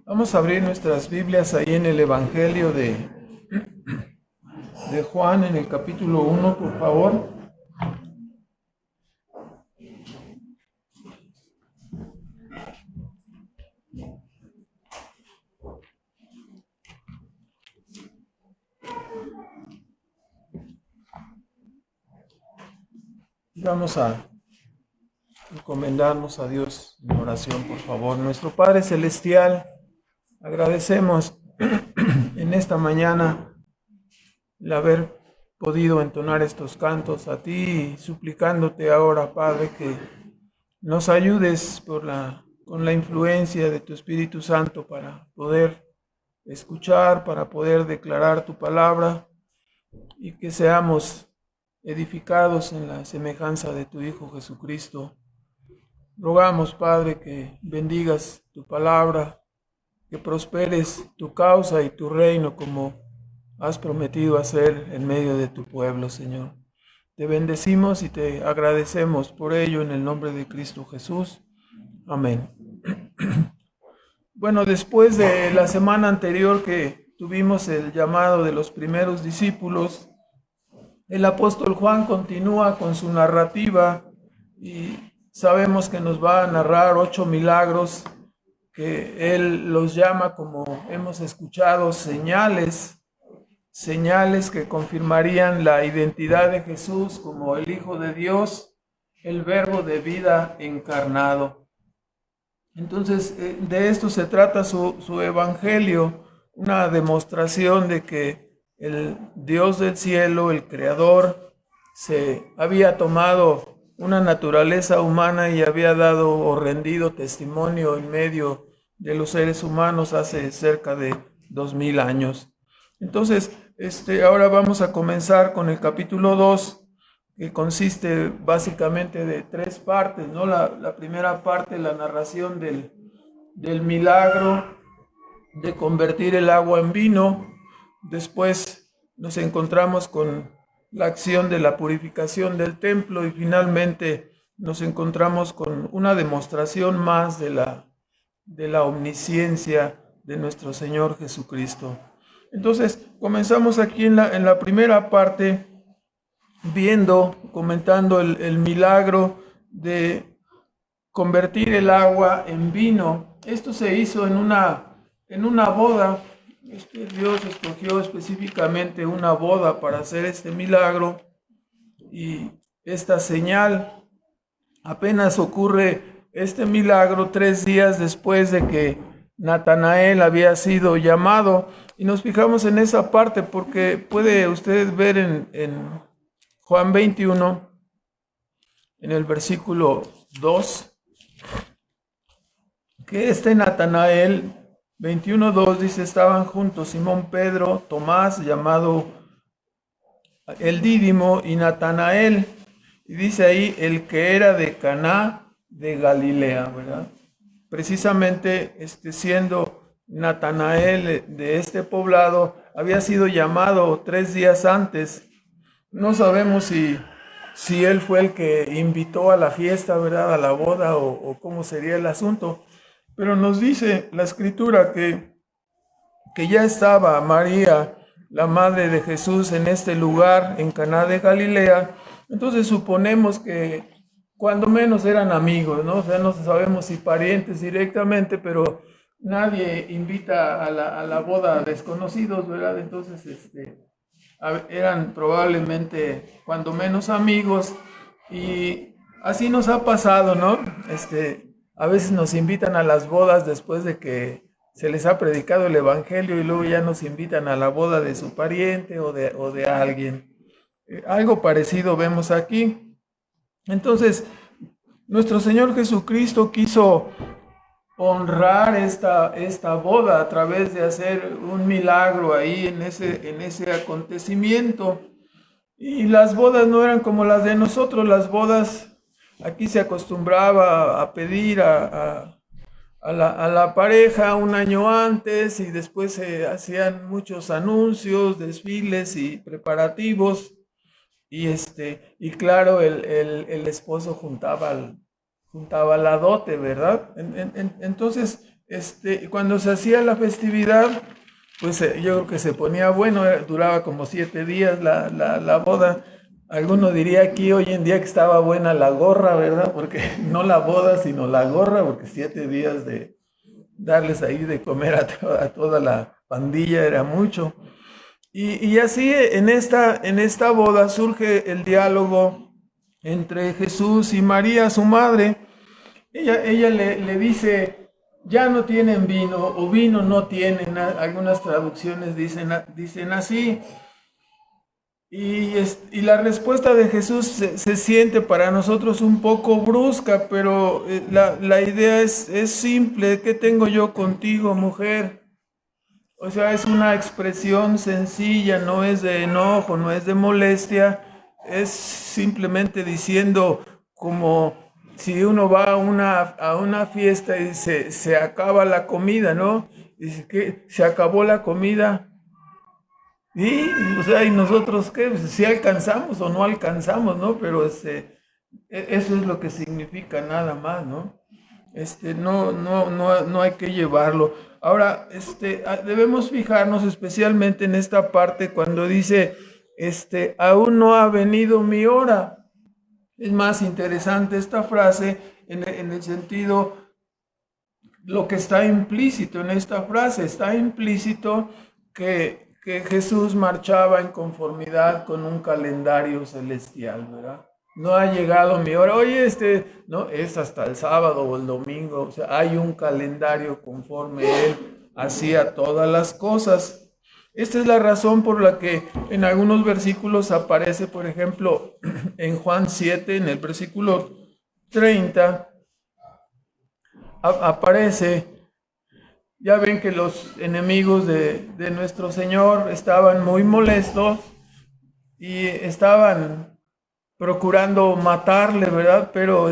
Vamos a abrir nuestras Biblias ahí en el Evangelio de Juan, en el capítulo 1, por favor. Vamos a encomendarnos a Dios en oración, por favor. Nuestro Padre Celestial, agradecemos en esta mañana el haber podido entonar estos cantos a ti, suplicándote ahora, Padre, que nos ayudes con la influencia de tu Espíritu Santo para poder escuchar, para poder declarar tu palabra y que seamos edificados en la semejanza de tu Hijo Jesucristo. Rogamos, Padre, que bendigas tu palabra, que prosperes tu causa y tu reino como has prometido hacer en medio de tu pueblo, Señor. Te bendecimos y te agradecemos por ello en el nombre de Cristo Jesús. Amén. Bueno, después de la semana anterior que tuvimos el llamado de los primeros discípulos, el apóstol Juan continúa con su narrativa y sabemos que nos va a narrar 8 milagros que él los llama, como hemos escuchado, señales que confirmarían la identidad de Jesús como el Hijo de Dios, el Verbo de vida encarnado. Entonces, de esto se trata su evangelio, una demostración de que el Dios del cielo, el Creador, se había tomado una naturaleza humana y había dado o rendido testimonio en medio de los seres humanos hace cerca de 2000 años. Entonces, ahora vamos a comenzar con el capítulo 2, que consiste básicamente de 3 partes, ¿no? La primera parte, la narración del milagro de convertir el agua en vino. Después nos encontramos con la acción de la purificación del templo y finalmente nos encontramos con una demostración más de la omnisciencia de nuestro Señor Jesucristo. Entonces, comenzamos aquí en la primera parte comentando el milagro de convertir el agua en vino. Esto se hizo en una boda. Dios escogió específicamente una boda para hacer este milagro, y esta señal apenas ocurre este milagro 3 días después de que Natanael había sido llamado. Y nos fijamos en esa parte porque puede usted ver en Juan 21, en el versículo 2, que Natanael, 21:2 dice: estaban juntos Simón Pedro, Tomás, llamado el Dídimo, y Natanael, y dice ahí, el que era de Caná de Galilea, ¿verdad? Precisamente siendo Natanael de este poblado, había sido llamado 3 días antes. No sabemos si él fue el que invitó a la fiesta, ¿verdad? A la boda, o cómo sería el asunto. Pero nos dice la escritura que ya estaba María, la madre de Jesús, en este lugar, en Caná de Galilea. Entonces suponemos que cuando menos eran amigos, ¿no? O sea, no sabemos si parientes directamente, pero nadie invita a la boda a desconocidos, ¿verdad? Entonces, eran probablemente cuando menos amigos, y así nos ha pasado, ¿no? A veces nos invitan a las bodas después de que se les ha predicado el evangelio y luego ya nos invitan a la boda de su pariente o de alguien. Algo parecido vemos aquí. Entonces, nuestro Señor Jesucristo quiso honrar esta boda a través de hacer un milagro ahí en ese acontecimiento. Y las bodas no eran como las de nosotros. Las bodas, aquí se acostumbraba a pedir a la pareja un año antes, y después se hacían muchos anuncios, desfiles y preparativos, y claro, el esposo juntaba la dote, ¿verdad? Entonces, cuando se hacía la festividad, pues yo creo que se ponía bueno, duraba como 7 días la boda. Alguno diría aquí hoy en día que estaba buena la gorra, ¿verdad? Porque no la boda, sino la gorra, porque 7 días de darles ahí de comer a toda la pandilla era mucho. Y así en esta boda surge el diálogo entre Jesús y María, su madre. Ella le dice, ya no tienen vino o vino no tienen. Algunas traducciones dicen así. Y la respuesta de Jesús se siente para nosotros un poco brusca, pero la idea es simple. ¿Qué tengo yo contigo, mujer? O sea, es una expresión sencilla, no es de enojo, no es de molestia, es simplemente diciendo como si uno va a una fiesta y se acaba la comida, ¿no? Dice que se acabó la comida. Y, o sea, ¿y nosotros qué? Pues, si alcanzamos o no alcanzamos, ¿no? Pero eso es lo que significa nada más, ¿no? No hay que llevarlo. Ahora, debemos fijarnos especialmente en esta parte cuando dice, aún no ha venido mi hora. Es más interesante esta frase en el sentido, lo que está implícito en esta frase, está implícito que Jesús marchaba en conformidad con un calendario celestial, ¿verdad? No ha llegado mi hora, oye, no, es hasta el sábado o el domingo, o sea, hay un calendario conforme Él hacía todas las cosas. Esta es la razón por la que en algunos versículos aparece, por ejemplo, en Juan 7, en el versículo 30, aparece. Ya ven que los enemigos de nuestro Señor estaban muy molestos y estaban procurando matarle, ¿verdad? Pero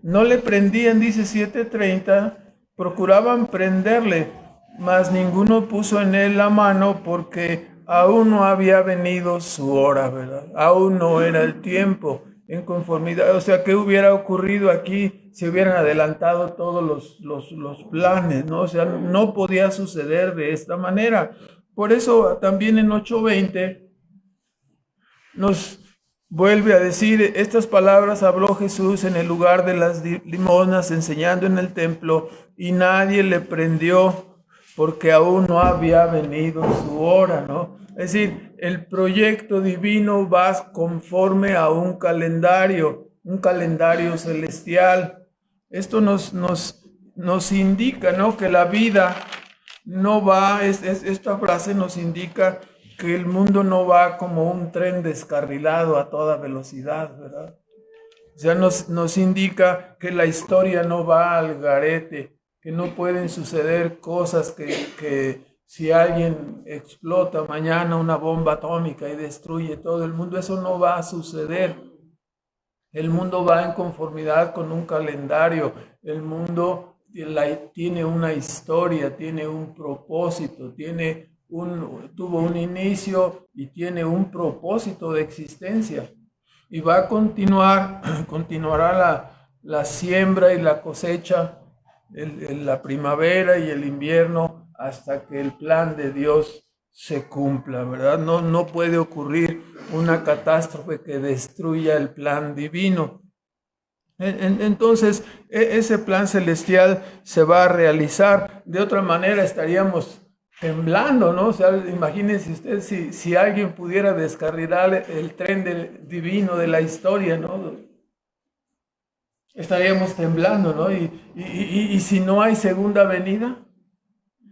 no le prendían, dice 7:30, procuraban prenderle, mas ninguno puso en él la mano porque aún no había venido su hora, ¿verdad? Aún no era el tiempo en conformidad. O sea, ¿qué hubiera ocurrido aquí si hubieran adelantado todos los planes, ¿no? O sea, no podía suceder de esta manera. Por eso también en 8:20 nos vuelve a decir, estas palabras habló Jesús en el lugar de las limosnas, enseñando en el templo, y nadie le prendió porque aún no había venido su hora, ¿no? Es decir, el proyecto divino va conforme a un calendario celestial. Esto nos indica, ¿no? Que la vida no va, esta frase nos indica que el mundo no va como un tren descarrilado a toda velocidad, ¿verdad? O sea, nos indica que la historia no va al garete, que no pueden suceder cosas que si alguien explota mañana una bomba atómica y destruye todo el mundo, eso no va a suceder. El mundo va en conformidad con un calendario, el mundo tiene una historia, tiene un propósito, tuvo un inicio y tiene un propósito de existencia. Y va a continuará la siembra y la cosecha, la primavera y el invierno, hasta que el plan de Dios se cumpla, ¿verdad? No puede ocurrir una catástrofe que destruya el plan divino. Entonces, ese plan celestial se va a realizar. De otra manera estaríamos temblando, ¿no? O sea, imagínense usted si alguien pudiera descarrilar el tren divino de la historia, ¿no? Estaríamos temblando, ¿no? Y si no hay segunda venida,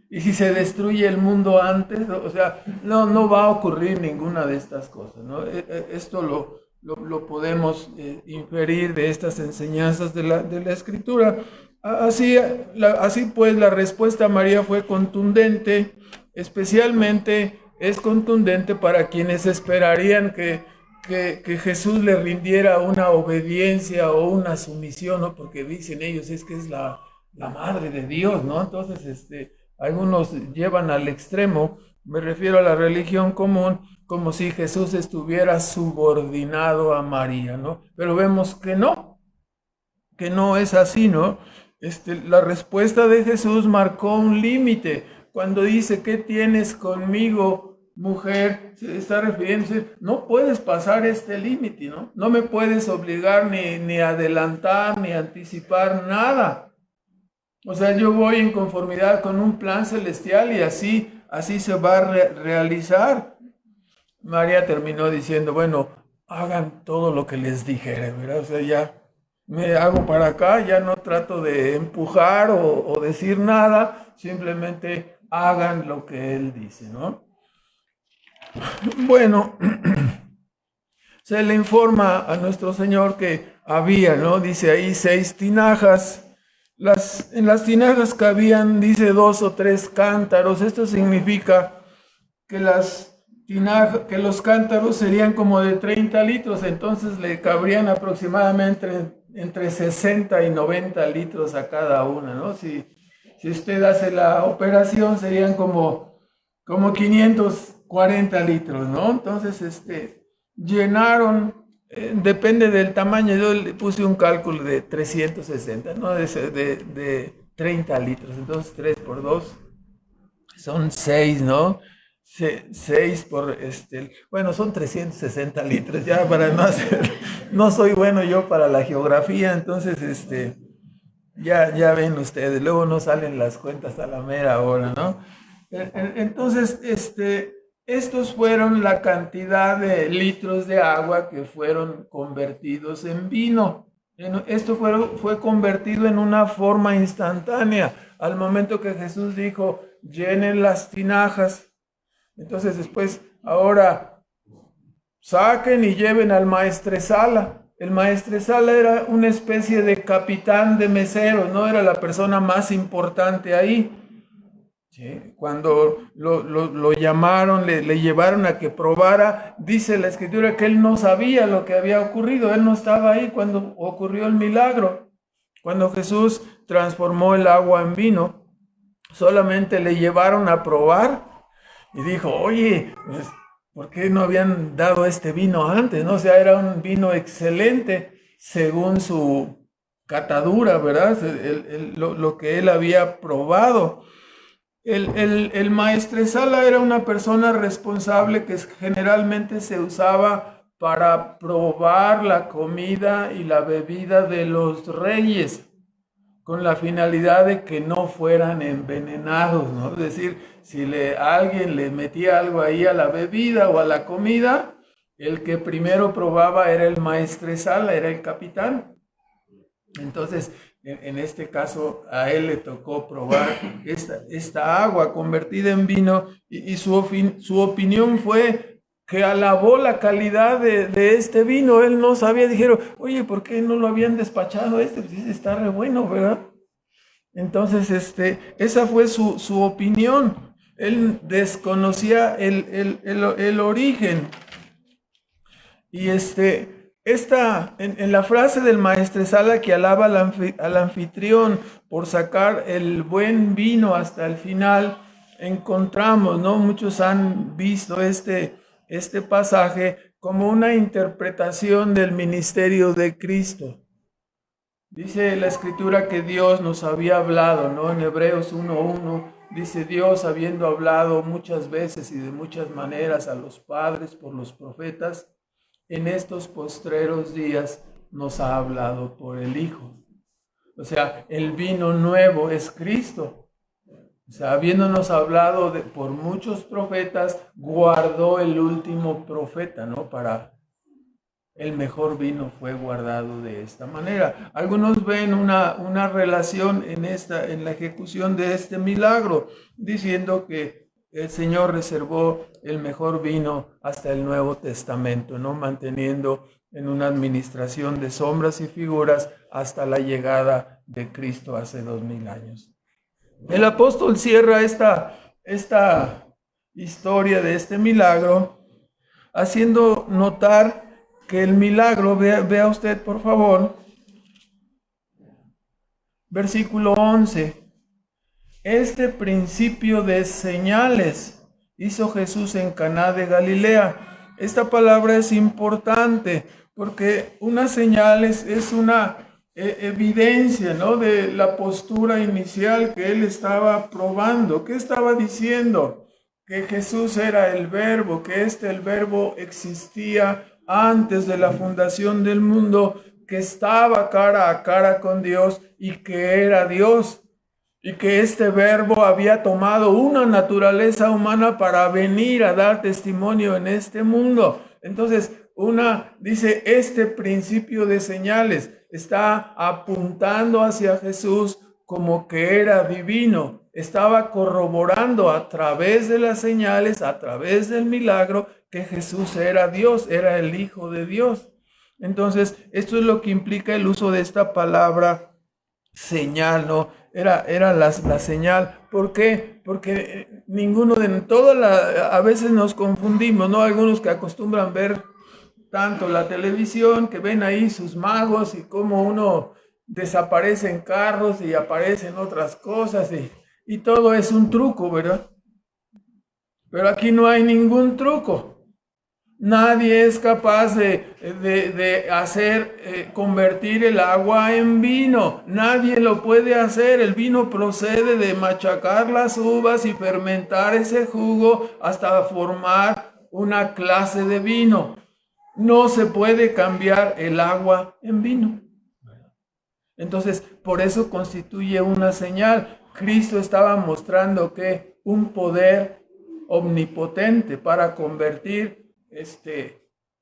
y si se destruye el mundo antes, o sea, no va a ocurrir ninguna de estas cosas, ¿no? Esto lo podemos inferir de estas enseñanzas de la Escritura. Así pues, la respuesta a María fue contundente, especialmente es contundente para quienes esperarían que Jesús le rindiera una obediencia o una sumisión, ¿no? Porque dicen ellos, es que es la madre de Dios, ¿no? Entonces, algunos llevan al extremo, me refiero a la religión común, como si Jesús estuviera subordinado a María, ¿no? Pero vemos que no es así, ¿no? la respuesta de Jesús marcó un límite. Cuando dice, ¿qué tienes conmigo, mujer? Se está refiriéndose, no puedes pasar este límite, ¿no? No me puedes obligar ni adelantar, ni anticipar nada. O sea, yo voy en conformidad con un plan celestial y así se va a realizar. María terminó diciendo, bueno, hagan todo lo que les dijere, ¿verdad? O sea, ya me hago para acá, ya no trato de empujar o decir nada, simplemente hagan lo que Él dice, ¿no? Bueno, se le informa a nuestro Señor que había, ¿no? Dice ahí 6 tinajas. En las tinajas cabían, dice, 2 o 3 cántaros. Esto significa que que los cántaros serían como de 30 litros, entonces le cabrían aproximadamente entre 60 y 90 litros a cada una, ¿no? Si usted hace la operación serían como 540 litros, ¿no? Entonces, llenaron, depende del tamaño, yo le puse un cálculo de 360, ¿no? De 30 litros, entonces 3 por 2 son 6, ¿no? 6 por, bueno, son 360 litros, ya para no hacer, no soy bueno yo para la geografía, entonces, ya ven ustedes, luego no salen las cuentas a la mera hora, ¿no? Entonces, estos fueron la cantidad de litros de agua que fueron convertidos en vino. Esto fue convertido en una forma instantánea. Al momento que Jesús dijo, llenen las tinajas. Entonces después, ahora, saquen y lleven al maestresala. El maestresala era una especie de capitán de meseros, ¿no? Era la persona más importante ahí. ¿Sí? Cuando lo llamaron, le llevaron a que probara, dice la escritura que él no sabía lo que había ocurrido, él no estaba ahí cuando ocurrió el milagro. Cuando Jesús transformó el agua en vino, solamente le llevaron a probar y dijo, oye, pues, ¿por qué no habían dado este vino antes? ¿No? O sea, era un vino excelente según su catadura, ¿verdad? Lo que él había probado. El maestresala era una persona responsable que generalmente se usaba para probar la comida y la bebida de los reyes, con la finalidad de que no fueran envenenados, ¿no? Es decir, si alguien le metía algo ahí a la bebida o a la comida, el que primero probaba era el maestresala, era el capitán. Entonces, en este caso, a él le tocó probar esta agua convertida en vino y su opinión fue que alabó la calidad de este vino. Él no sabía, dijeron, oye, ¿por qué no lo habían despachado Pues está re bueno, ¿verdad? Entonces, esa fue su opinión. Él desconocía el origen. Y en la frase del maestresala que alaba al anfitrión por sacar el buen vino hasta el final, encontramos, ¿no? Muchos han visto este pasaje como una interpretación del ministerio de Cristo. Dice la escritura que Dios nos había hablado, ¿no? En Hebreos 1:1 dice, Dios habiendo hablado muchas veces y de muchas maneras a los padres por los profetas, en estos postreros días nos ha hablado por el Hijo. O sea, el vino nuevo es Cristo. O sea, habiéndonos hablado por muchos profetas, guardó el último profeta, ¿no? Para el mejor vino fue guardado de esta manera. Algunos ven una relación en la ejecución de este milagro, diciendo que el Señor reservó el mejor vino hasta el Nuevo Testamento, ¿no? Manteniendo en una administración de sombras y figuras hasta la llegada de Cristo hace 2000 años. El apóstol cierra esta historia de este milagro haciendo notar que el milagro, vea usted por favor, versículo 11. Este principio de señales hizo Jesús en Caná de Galilea. Esta palabra es importante porque una señal es evidencia, ¿no?, de la postura inicial que él estaba probando. ¿Qué estaba diciendo? Que Jesús era el Verbo, que el Verbo existía antes de la fundación del mundo, que estaba cara a cara con Dios y que era Dios, y que este Verbo había tomado una naturaleza humana para venir a dar testimonio en este mundo. Entonces, dice, este principio de señales está apuntando hacia Jesús como que era divino. Estaba corroborando a través de las señales, a través del milagro, que Jesús era Dios, era el Hijo de Dios. Entonces, esto es lo que implica el uso de esta palabra señal, ¿no? Era la señal. ¿Por qué? Porque a veces nos confundimos, ¿no? Algunos que acostumbran ver tanto la televisión, que ven ahí sus magos y cómo uno desaparece en carros y aparecen otras cosas y todo es un truco, ¿verdad? Pero aquí no hay ningún truco. Nadie es capaz de hacer convertir el agua en vino. Nadie lo puede hacer. El vino procede de machacar las uvas y fermentar ese jugo hasta formar una clase de vino. No se puede cambiar el agua en vino. Entonces, por eso constituye una señal. Cristo estaba mostrando que un poder omnipotente para convertir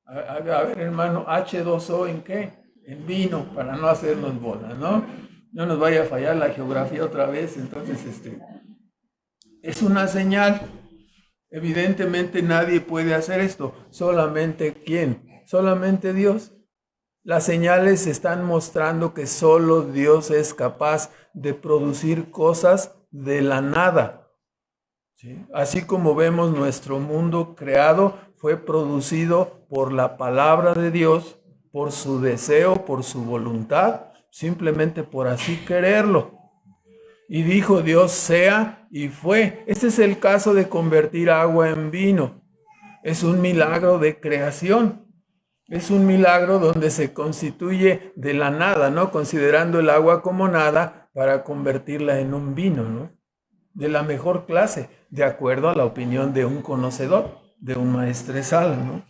a ver, hermano, H2O ¿en qué? En vino, para no hacernos bolas, ¿no? No nos vaya a fallar la geografía otra vez. Entonces, es una señal. Evidentemente nadie puede hacer esto. Solamente ¿quién? Solamente Dios. Las señales están mostrando que solo Dios es capaz de producir cosas de la nada. ¿Sí? Así como vemos nuestro mundo creado, fue producido por la palabra de Dios, por su deseo, por su voluntad, simplemente por así quererlo. Y dijo Dios, sea, y fue. Este es el caso de convertir agua en vino. Es un milagro de creación. Es un milagro donde se constituye de la nada, ¿no? Considerando el agua como nada para convertirla en un vino, ¿no? De la mejor clase, de acuerdo a la opinión de un conocedor, de un maestresal, ¿no?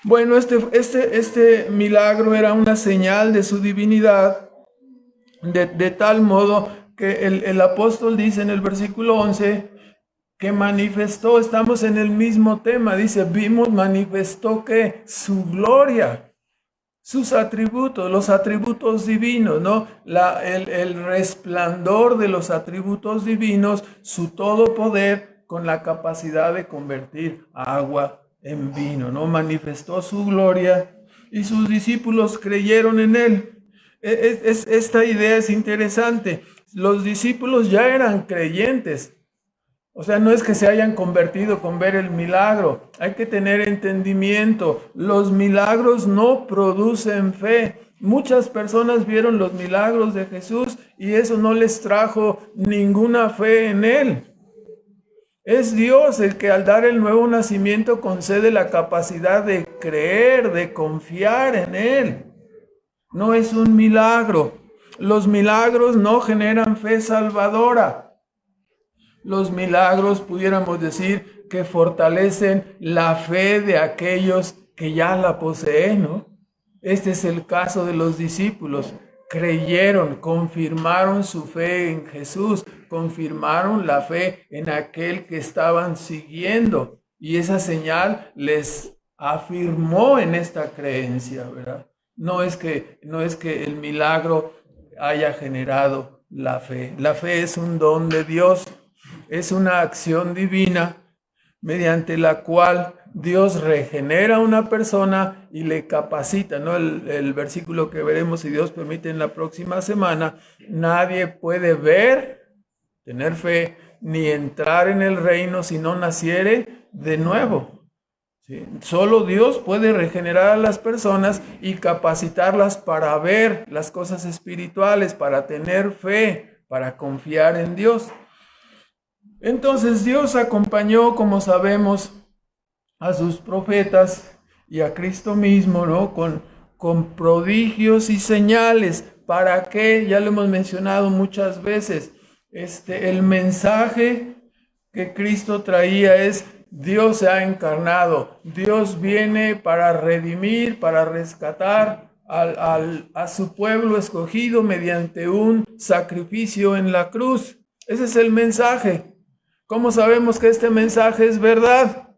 Bueno, este milagro era una señal de su divinidad, de tal modo que el apóstol dice en el versículo 11 que manifestó, estamos en el mismo tema, dice, manifestó que su gloria, sus atributos, los atributos divinos, ¿no? El resplandor de los atributos divinos, su todo poder con la capacidad de convertir agua en vino, ¿no? Manifestó su gloria y sus discípulos creyeron en él. Esta idea es interesante. Los discípulos ya eran creyentes. O sea, no es que se hayan convertido con ver el milagro. Hay que tener entendimiento. Los milagros no producen fe. Muchas personas vieron los milagros de Jesús y eso no les trajo ninguna fe en él. Es Dios el que al dar el nuevo nacimiento concede la capacidad de creer, de confiar en él. No es un milagro. Los milagros no generan fe salvadora. Los milagros, pudiéramos decir, que fortalecen la fe de aquellos que ya la poseen, ¿no? Este es el caso de los discípulos. Creyeron, confirmaron su fe en Jesús, confirmaron la fe en aquel que estaban siguiendo. Y esa señal les afirmó en esta creencia, ¿verdad? No es que el milagro haya generado la fe. La fe es un don de Dios. Es una acción divina mediante la cual Dios regenera a una persona y le capacita, ¿no? El versículo que veremos, si Dios permite, en la próxima semana. Nadie puede ver, tener fe, ni entrar en el reino si no naciere de nuevo. ¿Sí? Solo Dios puede regenerar a las personas y capacitarlas para ver las cosas espirituales, para tener fe, para confiar en Dios. Entonces Dios acompañó, como sabemos, a sus profetas y a Cristo mismo, ¿no? Con prodigios y señales ¿Para qué? Ya lo hemos mencionado muchas veces. El mensaje que Cristo traía es: Dios se ha encarnado, Dios viene para redimir, para rescatar a su pueblo escogido mediante un sacrificio en la cruz. Ese es el mensaje. ¿Cómo sabemos que este mensaje es verdad?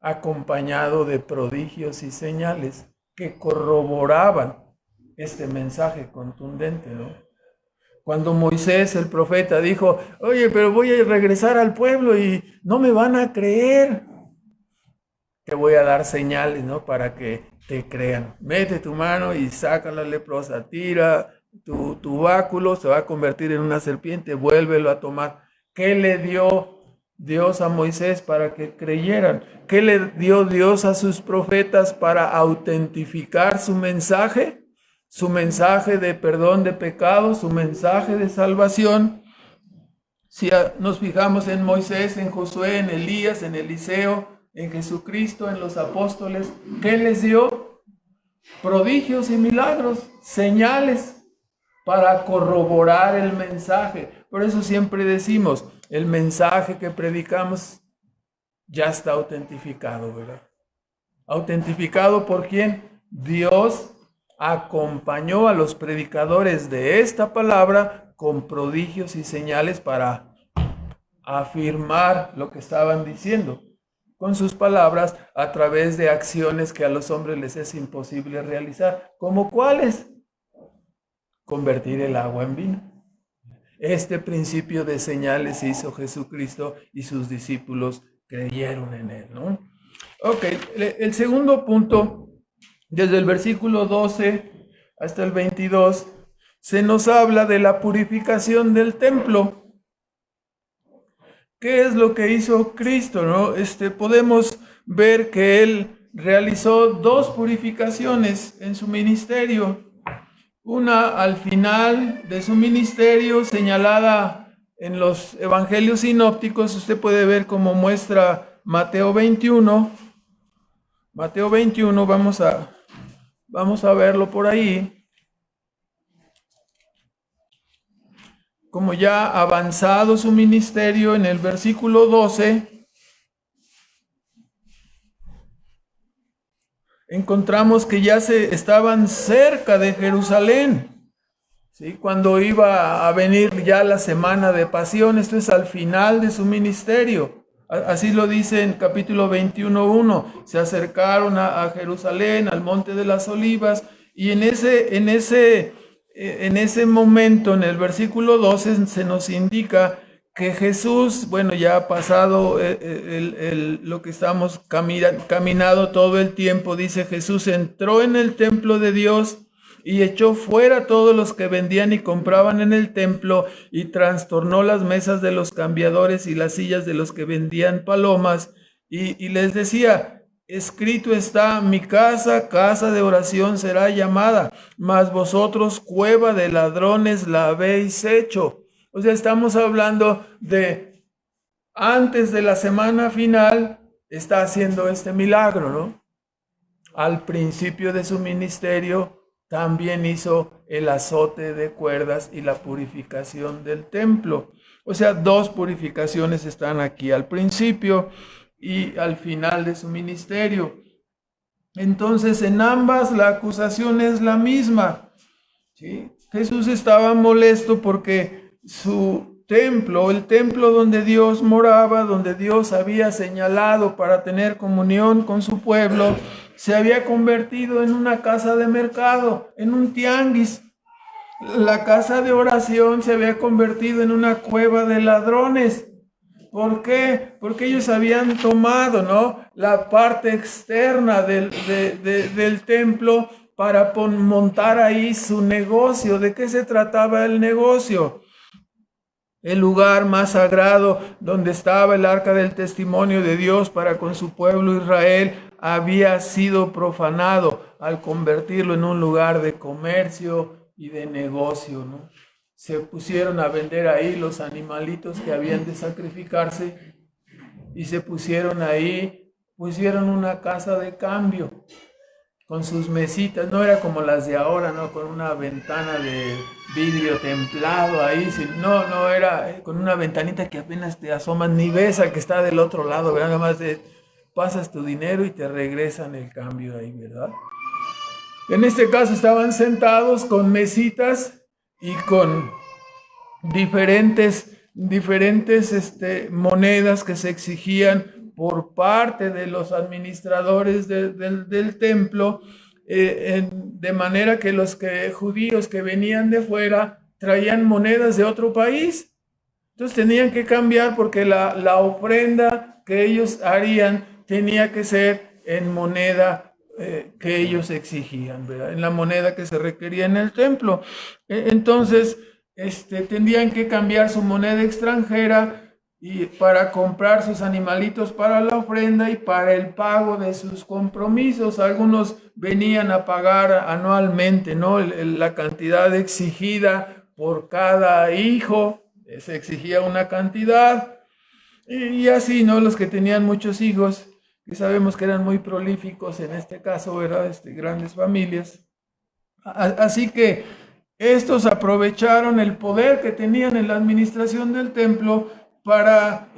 Acompañado de prodigios y señales que corroboraban este mensaje contundente, ¿no? Cuando Moisés, el profeta, dijo: oye, pero voy a regresar al pueblo y no me van a creer. Te voy a dar señales, ¿no? Para que te crean. Mete tu mano y saca la leprosa, tira tu báculo, se va a convertir en una serpiente, vuélvelo a tomar. ¿Qué le dio Dios a Moisés para que creyeran? ¿Qué le dio Dios a sus profetas para autentificar su mensaje? Su mensaje de perdón de pecados, su mensaje de salvación. Si nos fijamos en Moisés, en Josué, en Elías, en Eliseo, en Jesucristo, en los apóstoles, ¿qué les dio? Prodigios y milagros, señales para corroborar el mensaje. Por eso siempre decimos, el mensaje que predicamos ya está autentificado, ¿verdad? ¿Autentificado por quién? Dios acompañó a los predicadores de esta palabra con prodigios y señales para afirmar lo que estaban diciendo con sus palabras a través de acciones que a los hombres les es imposible realizar. ¿Cómo cuáles? Convertir el agua en vino. Este principio de señales hizo Jesucristo y sus discípulos creyeron en él, ¿no? Ok, el segundo punto, desde el versículo 12 hasta el 22, se nos habla de la purificación del templo. ¿Qué es lo que hizo Cristo, no? Podemos ver que Él realizó dos purificaciones en su ministerio. Una al final de su ministerio, señalada en los evangelios sinópticos. Usted puede ver cómo muestra Mateo 21. Mateo 21, vamos a verlo por ahí. Como ya avanzado su ministerio, en el versículo 12, encontramos que ya estaban cerca de Jerusalén, ¿sí? Cuando iba a venir ya la semana de pasión. Esto es al final de su ministerio. Así lo dice en capítulo 21:1. Se acercaron a Jerusalén, al monte de las olivas, y en ese momento, en el versículo 12, se nos indica que Jesús, bueno, ya ha pasado lo que estamos caminando todo el tiempo, dice: Jesús entró en el templo de Dios y echó fuera a todos los que vendían y compraban en el templo, y trastornó las mesas de los cambiadores y las sillas de los que vendían palomas, y les decía: escrito está, mi casa, casa de oración será llamada, mas vosotros cueva de ladrones la habéis hecho. O sea, estamos hablando de antes de la semana final, está haciendo este milagro, ¿no? Al principio de su ministerio también hizo el azote de cuerdas y la purificación del templo. O sea, dos purificaciones están aquí, al principio y al final de su ministerio. Entonces, en ambas la acusación es la misma, ¿sí? Jesús estaba molesto porque su templo, el templo donde Dios moraba, donde Dios había señalado para tener comunión con su pueblo, se había convertido en una casa de mercado, en un tianguis. La casa de oración se había convertido en una cueva de ladrones. ¿Por qué? Porque ellos habían tomado, ¿no?, la parte externa del templo para montar ahí su negocio. ¿De qué se trataba el negocio? El lugar más sagrado donde estaba el arca del testimonio de Dios para con su pueblo Israel había sido profanado al convertirlo en un lugar de comercio y de negocio, ¿no? Se pusieron a vender ahí los animalitos que habían de sacrificarse, y se pusieron ahí, pusieron una casa de cambio. con sus mesitas, no era como las de ahora, ¿no? Con una ventana de vidrio templado ahí, no, era con una ventanita que apenas te asomas, ni ves al que está del otro lado, ¿verdad? Nada más pasas tu dinero y te regresan el cambio ahí, ¿verdad? En este caso estaban sentados con mesitas y con diferentes monedas que se exigían por parte de los administradores del templo, de manera que los judíos que venían de fuera traían monedas de otro país. Entonces tenían que cambiar porque la ofrenda que ellos harían tenía que ser en moneda que ellos exigían, ¿verdad? En la moneda que se requería en el templo. Entonces, tendrían que cambiar su moneda extranjera y para comprar sus animalitos para la ofrenda y para el pago de sus compromisos. Algunos venían a pagar anualmente, ¿no? La cantidad exigida por cada hijo, se exigía una cantidad, y así, ¿no? Los que tenían muchos hijos, que sabemos que eran muy prolíficos en este caso, ¿verdad? Grandes familias. Así que estos aprovecharon el poder que tenían en la administración del templo para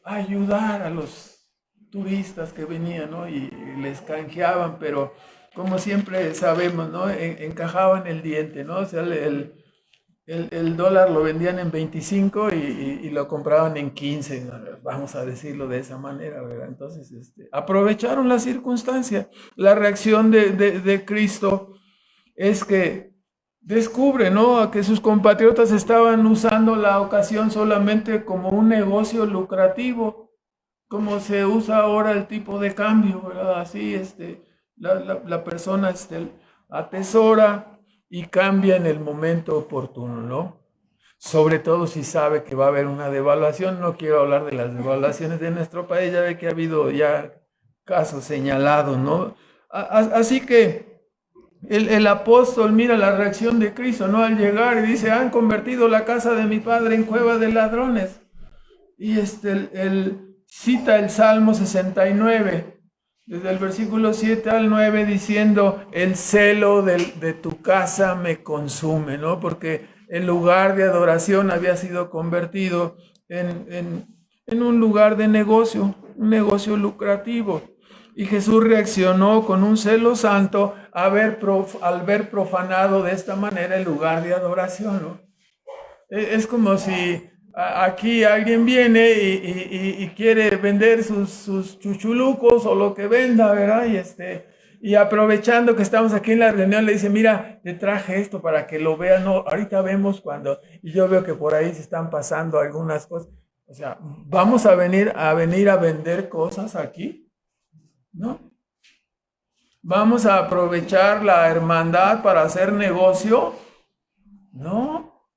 ayudar a los turistas que venían, ¿no? Y les canjeaban, pero como siempre sabemos, ¿no? Encajaban el diente, ¿no? O sea, el dólar lo vendían en 25 y lo compraban en 15, vamos a decirlo de esa manera, ¿verdad? Entonces, aprovecharon la circunstancia. La reacción de Cristo es que descubre, ¿no? A que sus compatriotas estaban usando la ocasión solamente como un negocio lucrativo, como se usa ahora el tipo de cambio, ¿verdad? Así, la persona atesora y cambia en el momento oportuno, ¿no? Sobre todo si sabe que va a haber una devaluación. No quiero hablar de las devaluaciones de nuestro país, ya ve que ha habido ya casos señalados, ¿no? Así que el apóstol mira la reacción de Cristo, ¿no? Al llegar y dice, han convertido la casa de mi padre en cueva de ladrones. Y él cita el Salmo 69, desde el versículo 7 al 9, diciendo, el celo de tu casa me consume, ¿no? Porque el lugar de adoración había sido convertido en un lugar de negocio, un negocio lucrativo. Y Jesús reaccionó con un celo santo al ver profanado de esta manera el lugar de adoración, ¿no? Es como si aquí alguien viene y quiere vender sus chuchulucos o lo que venda, ¿verdad? Y aprovechando que estamos aquí en la reunión, le dice, mira, te traje esto para que lo vean. No, ahorita vemos cuando, y yo veo que por ahí se están pasando algunas cosas. O sea, ¿vamos a venir a vender cosas aquí? ¿No? ¿Vamos a aprovechar la hermandad para hacer negocio? No,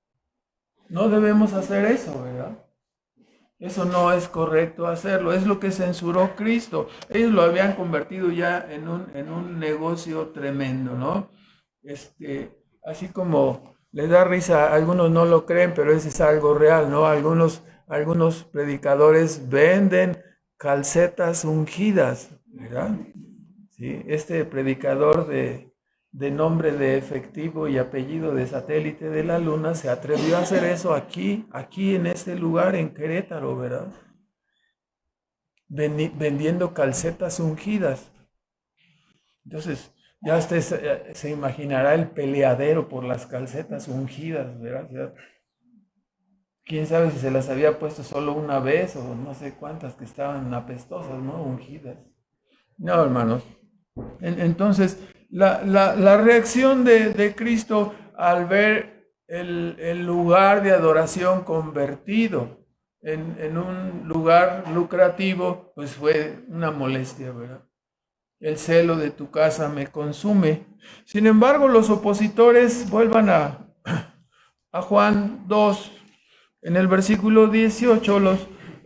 no debemos hacer eso, ¿verdad? Eso no es correcto hacerlo, es lo que censuró Cristo. Ellos lo habían convertido ya en un negocio tremendo, ¿no? Así como les da risa, algunos no lo creen, pero eso es algo real, ¿no? Algunos predicadores venden calcetas ungidas, ¿verdad? ¿Sí? Este predicador de nombre de efectivo y apellido de Satélite de la Luna se atrevió a hacer eso aquí en este lugar, en Querétaro, ¿verdad? Vendiendo calcetas ungidas. Entonces, ya usted se imaginará el peleadero por las calcetas ungidas, ¿verdad? Quién sabe si se las había puesto solo una vez o no sé cuántas que estaban apestosas, ¿no? Ungidas. No, hermanos. Entonces, la reacción de Cristo al ver el lugar de adoración convertido en un lugar lucrativo, pues fue una molestia, ¿verdad? El celo de tu casa me consume. Sin embargo, los opositores, vuelvan a Juan 2, en el versículo 18,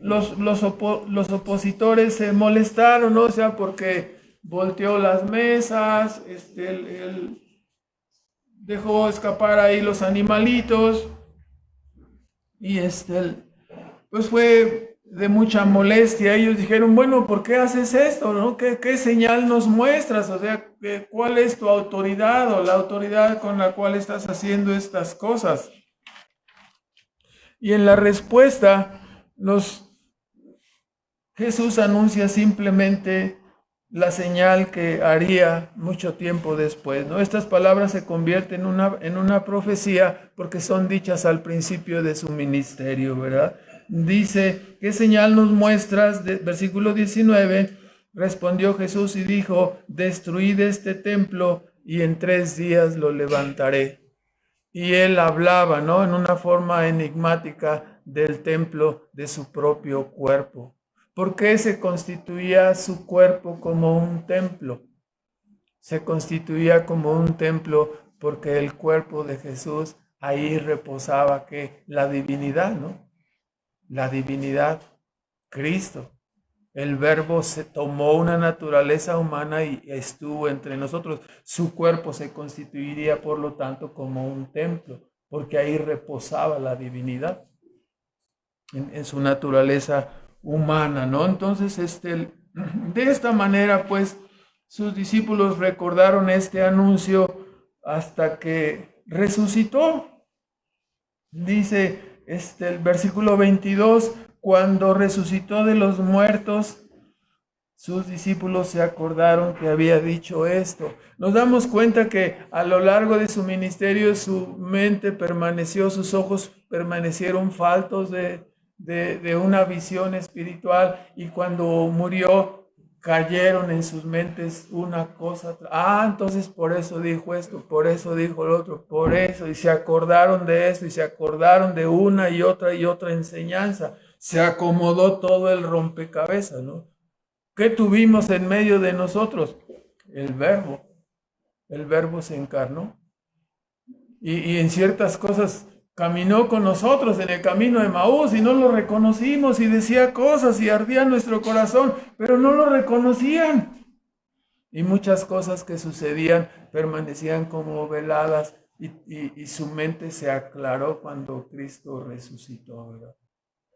los opositores se molestaron, ¿no? O sea, porque volteó las mesas, él dejó escapar ahí los animalitos y pues fue de mucha molestia. Ellos dijeron, bueno, ¿por qué haces esto? ¿No? ¿Qué señal nos muestras? O sea, ¿cuál es tu autoridad o la autoridad con la cual estás haciendo estas cosas? Y en la respuesta, Jesús anuncia simplemente la señal que haría mucho tiempo después, ¿no? Estas palabras se convierten en una profecía porque son dichas al principio de su ministerio, ¿verdad? Dice, ¿qué señal nos muestras? Versículo 19, respondió Jesús y dijo, destruid este templo y en 3 días lo levantaré. Y él hablaba, ¿no? En una forma enigmática del templo de su propio cuerpo. ¿Por qué se constituía su cuerpo como un templo? Se constituía como un templo porque el cuerpo de Jesús, ahí reposaba que la divinidad, ¿no? La divinidad, Cristo. El Verbo se tomó una naturaleza humana y estuvo entre nosotros. Su cuerpo se constituiría, por lo tanto, como un templo, porque ahí reposaba la divinidad en su naturaleza humana, ¿no? Entonces, de esta manera, pues, sus discípulos recordaron este anuncio hasta que resucitó. Dice el versículo 22, cuando resucitó de los muertos, sus discípulos se acordaron que había dicho esto. Nos damos cuenta que a lo largo de su ministerio su mente permaneció, sus ojos permanecieron faltos de una visión espiritual, y cuando murió cayeron en sus mentes una cosa. Entonces por eso dijo esto, por eso dijo lo otro, por eso, y se acordaron de esto y se acordaron de una y otra enseñanza. Se acomodó todo el rompecabezas, ¿no? ¿Qué tuvimos en medio de nosotros? El Verbo. El Verbo se encarnó. Y en ciertas cosas caminó con nosotros en el camino de Emaús y no lo reconocimos, y decía cosas y ardía nuestro corazón, pero no lo reconocían. Y muchas cosas que sucedían permanecían como veladas, y su mente se aclaró cuando Cristo resucitó, ¿verdad?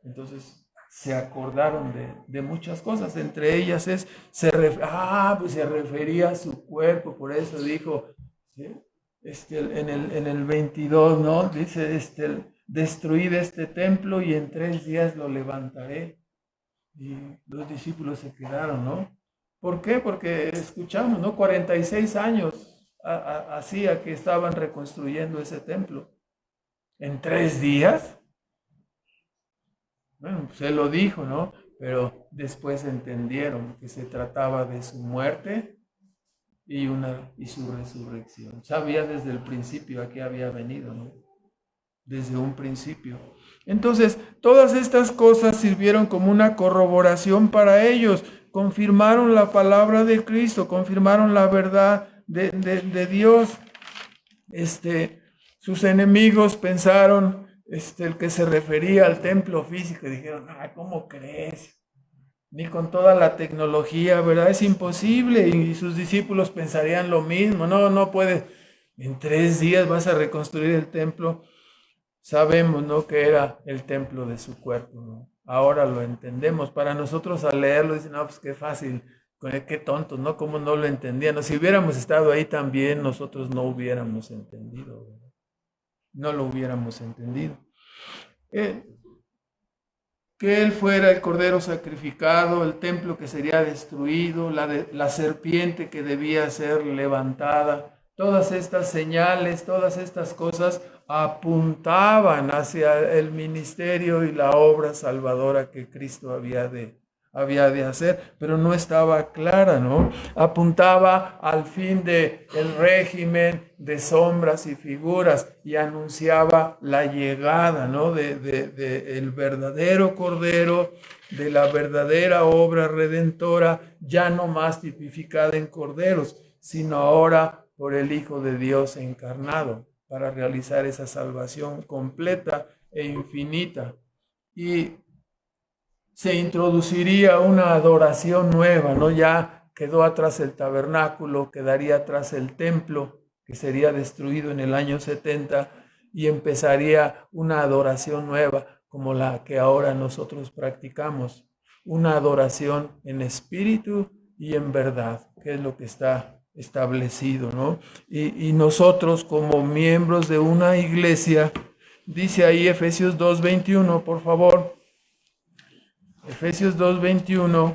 Entonces se acordaron de muchas cosas, entre ellas se refería a su cuerpo, por eso dijo, ¿sí? En el 22, ¿no? Dice, destruid este templo y en 3 días lo levantaré. Y los discípulos se quedaron, ¿no? ¿Por qué? Porque escuchamos, ¿no? 46 años hacía que estaban reconstruyendo ese templo. ¿En 3 días? Bueno, pues él lo dijo, ¿no? Pero después entendieron que se trataba de su muerte y su resurrección. Sabía desde el principio a qué había venido, ¿no? Desde un principio. Entonces, todas estas cosas sirvieron como una corroboración para ellos. Confirmaron la palabra de Cristo, confirmaron la verdad de Dios. Sus enemigos pensaron el que se refería al templo físico, y dijeron, ¿cómo crees? Ni con toda la tecnología, ¿verdad? Es imposible. Y sus discípulos pensarían lo mismo. No puedes, en 3 días vas a reconstruir el templo. Sabemos, ¿no?, que era el templo de su cuerpo, ¿no? Ahora lo entendemos. Para nosotros al leerlo dicen, pues qué fácil, qué tontos, ¿no? ¿Cómo no lo entendían? Si hubiéramos estado ahí también, nosotros no hubiéramos entendido, ¿verdad? No lo hubiéramos entendido. Que Él fuera el cordero sacrificado, el templo que sería destruido, la serpiente que debía ser levantada. Todas estas señales, todas estas cosas apuntaban hacia el ministerio y la obra salvadora que Cristo había de hacer, pero no estaba clara, ¿no? Apuntaba al fin del régimen de sombras y figuras, y anunciaba la llegada, ¿no?, de el verdadero Cordero, de la verdadera obra redentora, ya no más tipificada en corderos, sino ahora por el Hijo de Dios encarnado, para realizar esa salvación completa e infinita. Y se introduciría una adoración nueva, ¿no? Ya quedó atrás el tabernáculo, quedaría atrás el templo, que sería destruido en el año 70, y empezaría una adoración nueva, como la que ahora nosotros practicamos, una adoración en espíritu y en verdad, que es lo que está establecido, ¿no? Y nosotros como miembros de una iglesia, dice ahí Efesios 2:21, por favor, Efesios 2:21,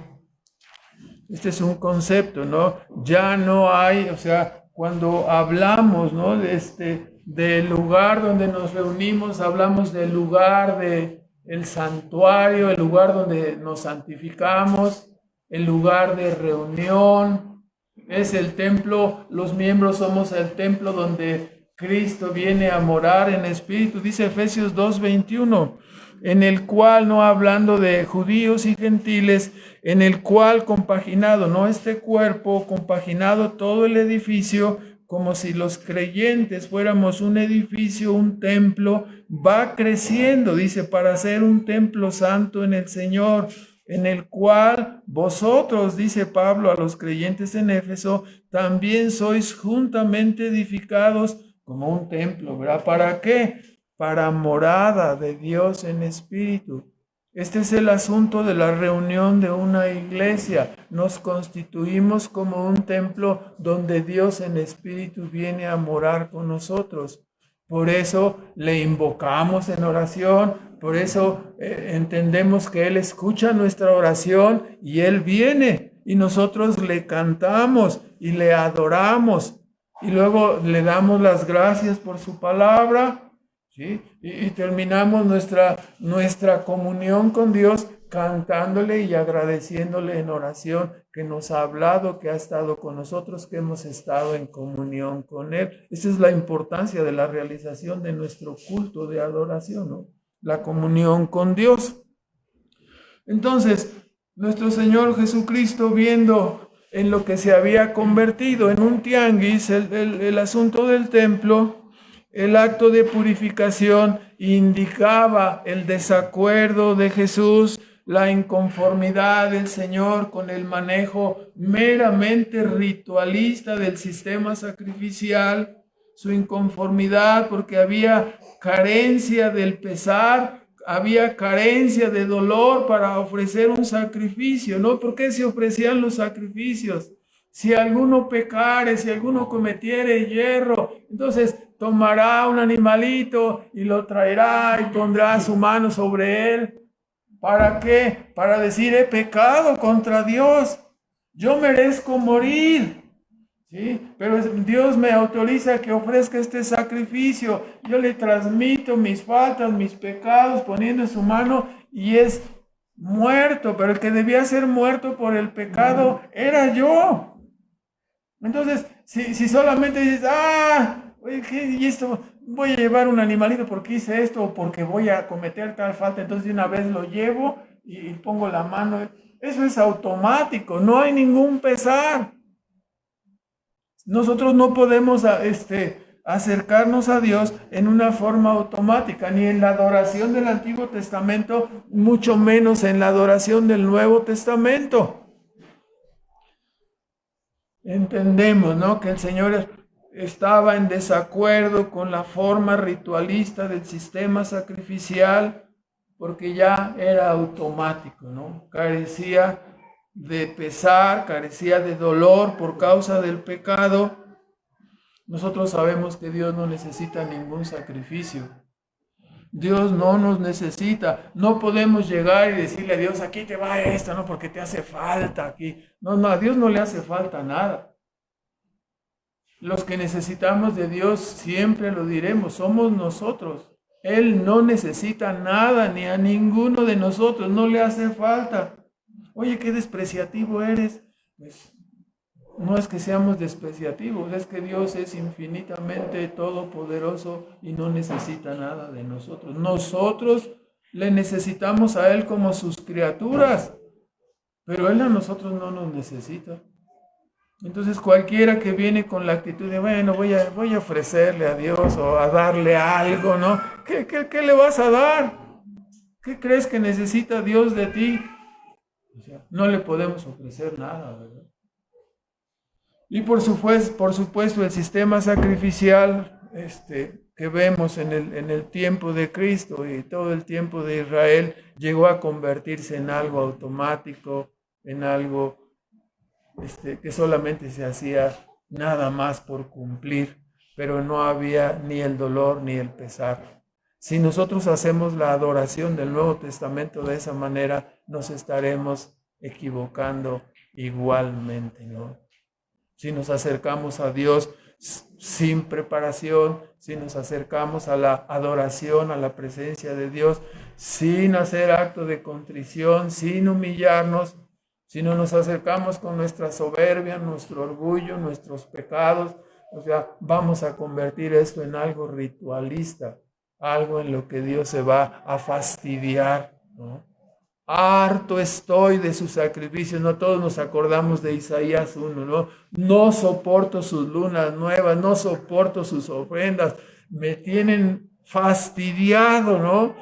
este es un concepto, ¿no? Ya no hay, o sea, cuando hablamos, ¿no? Del lugar donde nos reunimos, hablamos del lugar del santuario, el lugar donde nos santificamos, el lugar de reunión, es el templo, los miembros somos el templo donde Cristo viene a morar en espíritu, dice Efesios 2:21, en el cual, no hablando de judíos y gentiles, en el cual compaginado, no este cuerpo, compaginado todo el edificio, como si los creyentes fuéramos un edificio, un templo, va creciendo, dice, para ser un templo santo en el Señor, en el cual vosotros, dice Pablo a los creyentes en Éfeso, también sois juntamente edificados como un templo, ¿verdad? ¿Para qué? Para morada de Dios en espíritu. Este es el asunto de la reunión de una iglesia. Nos constituimos como un templo donde Dios en espíritu viene a morar con nosotros. Por eso le invocamos en oración, por eso entendemos que Él escucha nuestra oración y Él viene y nosotros le cantamos y le adoramos y luego le damos las gracias por su palabra. ¿Sí? Y terminamos nuestra comunión con Dios cantándole y agradeciéndole en oración que nos ha hablado, que ha estado con nosotros, que hemos estado en comunión con Él. Esa es la importancia de la realización de nuestro culto de adoración, ¿no? La comunión con Dios. Entonces, nuestro Señor Jesucristo, viendo en lo que se había convertido en un tianguis, el asunto del templo, el acto de purificación indicaba el desacuerdo de Jesús, la inconformidad del Señor con el manejo meramente ritualista del sistema sacrificial, su inconformidad porque había carencia del pesar, había carencia de dolor para ofrecer un sacrificio, ¿no? ¿Por qué se ofrecían los sacrificios? Si alguno pecare, si alguno cometiere hierro, entonces tomará un animalito y lo traerá y pondrá su mano sobre él. ¿Para qué? Para decir, he pecado contra Dios, yo merezco morir, ¿sí? Pero Dios me autoriza que ofrezca este sacrificio, yo le transmito mis faltas, mis pecados, poniendo en su mano y es muerto, pero el que debía ser muerto por el pecado era yo. Entonces, si solamente dices, oye, ¿y esto? Voy a llevar un animalito porque hice esto o porque voy a cometer tal falta, entonces de una vez lo llevo y pongo la mano. Eso es automático, no hay ningún pesar. Nosotros no podemos acercarnos a Dios en una forma automática, ni en la adoración del Antiguo Testamento, mucho menos en la adoración del Nuevo Testamento. Entendemos, ¿no?, que el Señor estaba en desacuerdo con la forma ritualista del sistema sacrificial porque ya era automático, ¿no? Carecía de pesar, carecía de dolor por causa del pecado. Nosotros sabemos que Dios no necesita ningún sacrificio. Dios no nos necesita. No podemos llegar y decirle a Dios, aquí te va esto, ¿no? Porque te hace falta aquí. No, a Dios no le hace falta nada. Los que necesitamos de Dios, siempre lo diremos, somos nosotros. Él no necesita nada, ni a ninguno de nosotros, no le hace falta. Oye, qué despreciativo eres. Pues no es que seamos despreciativos, es que Dios es infinitamente todopoderoso y no necesita nada de nosotros. Nosotros le necesitamos a Él como sus criaturas, pero Él a nosotros no nos necesita. Entonces cualquiera que viene con la actitud de, bueno, voy a ofrecerle a Dios o a darle algo, ¿no? ¿Qué le vas a dar? ¿Qué crees que necesita Dios de ti? O sea, no le podemos ofrecer nada, ¿verdad? Y por supuesto el sistema sacrificial que vemos en el tiempo de Cristo y todo el tiempo de Israel llegó a convertirse en algo automático, en algo que solamente se hacía nada más por cumplir, pero no había ni el dolor ni el pesar. Si nosotros hacemos la adoración del Nuevo Testamento de esa manera, nos estaremos equivocando igualmente, ¿no? Si nos acercamos a Dios sin preparación, si nos acercamos a la adoración, a la presencia de Dios, sin hacer acto de contrición, sin humillarnos, si no nos acercamos con nuestra soberbia, nuestro orgullo, nuestros pecados, o sea, vamos a convertir esto en algo ritualista, algo en lo que Dios se va a fastidiar, ¿no? Harto estoy de sus sacrificios, no todos nos acordamos de Isaías 1, ¿no? No soporto sus lunas nuevas, no soporto sus ofrendas, me tienen fastidiado, ¿no?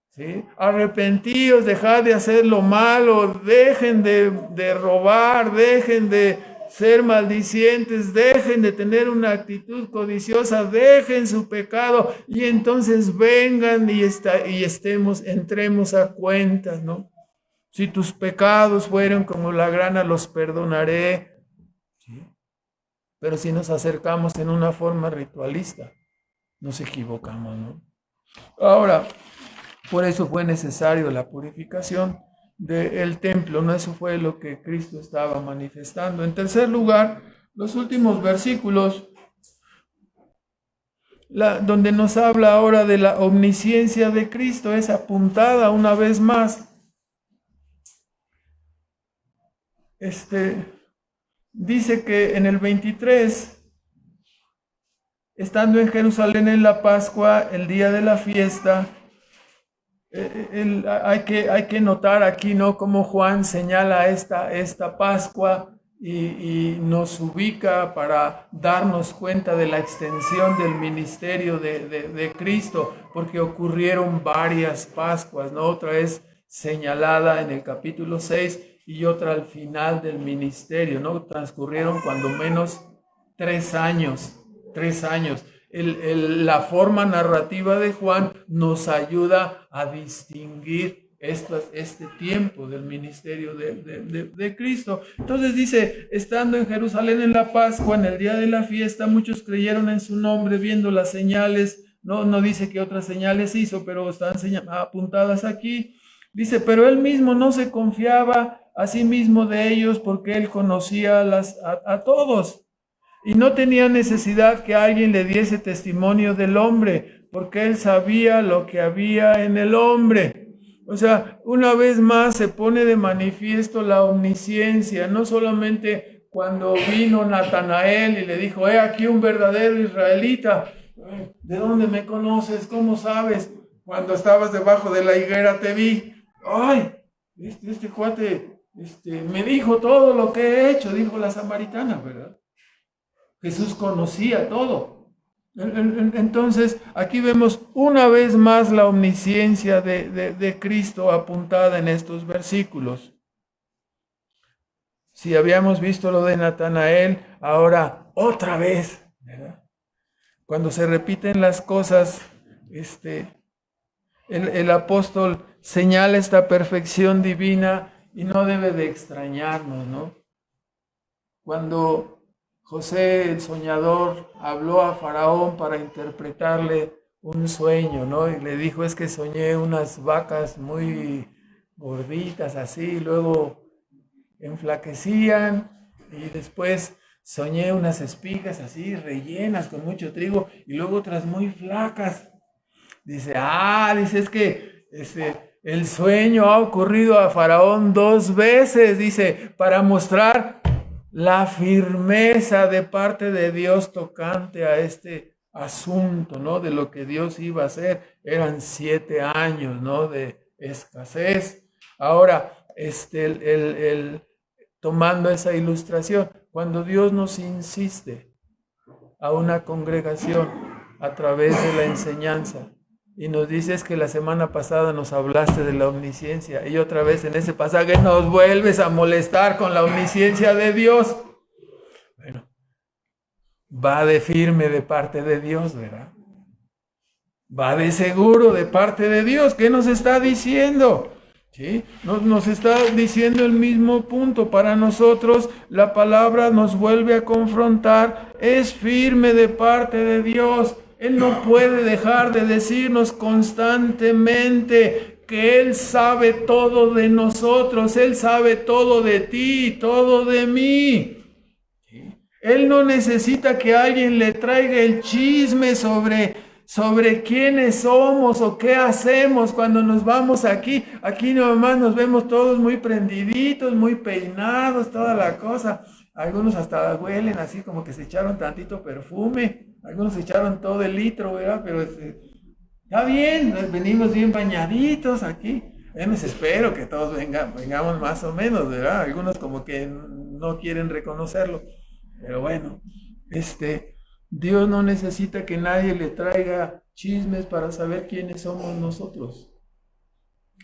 ¿Sí? Arrepentíos, dejad de hacer lo malo, dejen de robar, dejen de ser maldicientes, dejen de tener una actitud codiciosa, dejen su pecado y entonces vengan y entremos a cuentas, ¿no? Si tus pecados fueron como la grana, los perdonaré. ¿Sí? Pero si nos acercamos en una forma ritualista, nos equivocamos, ¿no? Ahora, por eso fue necesario la purificación del templo, ¿no? Eso fue lo que Cristo estaba manifestando. En tercer lugar, los últimos versículos, donde nos habla ahora de la omnisciencia de Cristo, es apuntada una vez más. Dice que en el 23, estando en Jerusalén en la Pascua, el día de la fiesta, hay que notar aquí, ¿no?, cómo Juan señala esta Pascua y nos ubica para darnos cuenta de la extensión del ministerio de Cristo, porque ocurrieron varias Pascuas, ¿no? Otra es señalada en el capítulo 6 y otra al final del ministerio, ¿no? Transcurrieron cuando menos 3 años. La forma narrativa de Juan nos ayuda a distinguir este tiempo del ministerio de Cristo. Entonces dice, estando en Jerusalén en la Pascua, en el día de la fiesta, muchos creyeron en su nombre, viendo las señales. No dice que otras señales hizo, pero están apuntadas aquí. Dice, pero él mismo no se confiaba a sí mismo de ellos, porque él conocía a todos. Y no tenía necesidad que alguien le diese testimonio del hombre, porque él sabía lo que había en el hombre. O sea, una vez más se pone de manifiesto la omnisciencia, no solamente cuando vino Natanael y le dijo, aquí un verdadero israelita. ¿De dónde me conoces? ¿Cómo sabes? Cuando estabas debajo de la higuera te vi. Ay, este cuate me dijo todo lo que he hecho, dijo la samaritana, ¿verdad? Jesús conocía todo. Entonces, aquí vemos una vez más la omnisciencia de Cristo apuntada en estos versículos. Si habíamos visto lo de Natanael, ahora otra vez, ¿verdad? Cuando se repiten las cosas, el apóstol señala esta perfección divina y no debe de extrañarnos, ¿no? Cuando José, el soñador, habló a Faraón para interpretarle un sueño, ¿no? Y le dijo, es que soñé unas vacas muy gorditas así, luego enflaquecían y después soñé unas espigas así rellenas con mucho trigo y luego otras muy flacas. Dice, es que el sueño ha ocurrido a Faraón 2 veces, dice, para mostrar la firmeza de parte de Dios tocante a este asunto, ¿no? De lo que Dios iba a hacer. Eran 7 años, ¿no?, de escasez. Ahora, tomando esa ilustración, cuando Dios nos insiste a una congregación a través de la enseñanza, y nos dices que la semana pasada nos hablaste de la omnisciencia y otra vez en ese pasaje nos vuelves a molestar con la omnisciencia de Dios. Bueno, va de firme de parte de Dios, ¿verdad? va de seguro de parte de Dios. ¿Qué nos está diciendo? ¿Sí? Nos está diciendo el mismo punto. Para nosotros la palabra nos vuelve a confrontar. Es firme de parte de Dios. Él no puede dejar de decirnos constantemente que Él sabe todo de nosotros. Él sabe todo de ti, todo de mí. Él no necesita que alguien le traiga el chisme sobre quiénes somos o qué hacemos cuando nos vamos aquí. Aquí nomás nos vemos todos muy prendiditos, muy peinados, toda la cosa. Algunos hasta huelen así como que se echaron tantito perfume. Algunos se echaron todo el litro, ¿verdad? Pero está bien, venimos bien bañaditos aquí. Espero que todos vengamos más o menos, ¿verdad? Algunos como que no quieren reconocerlo. Pero bueno, Dios no necesita que nadie le traiga chismes para saber quiénes somos nosotros.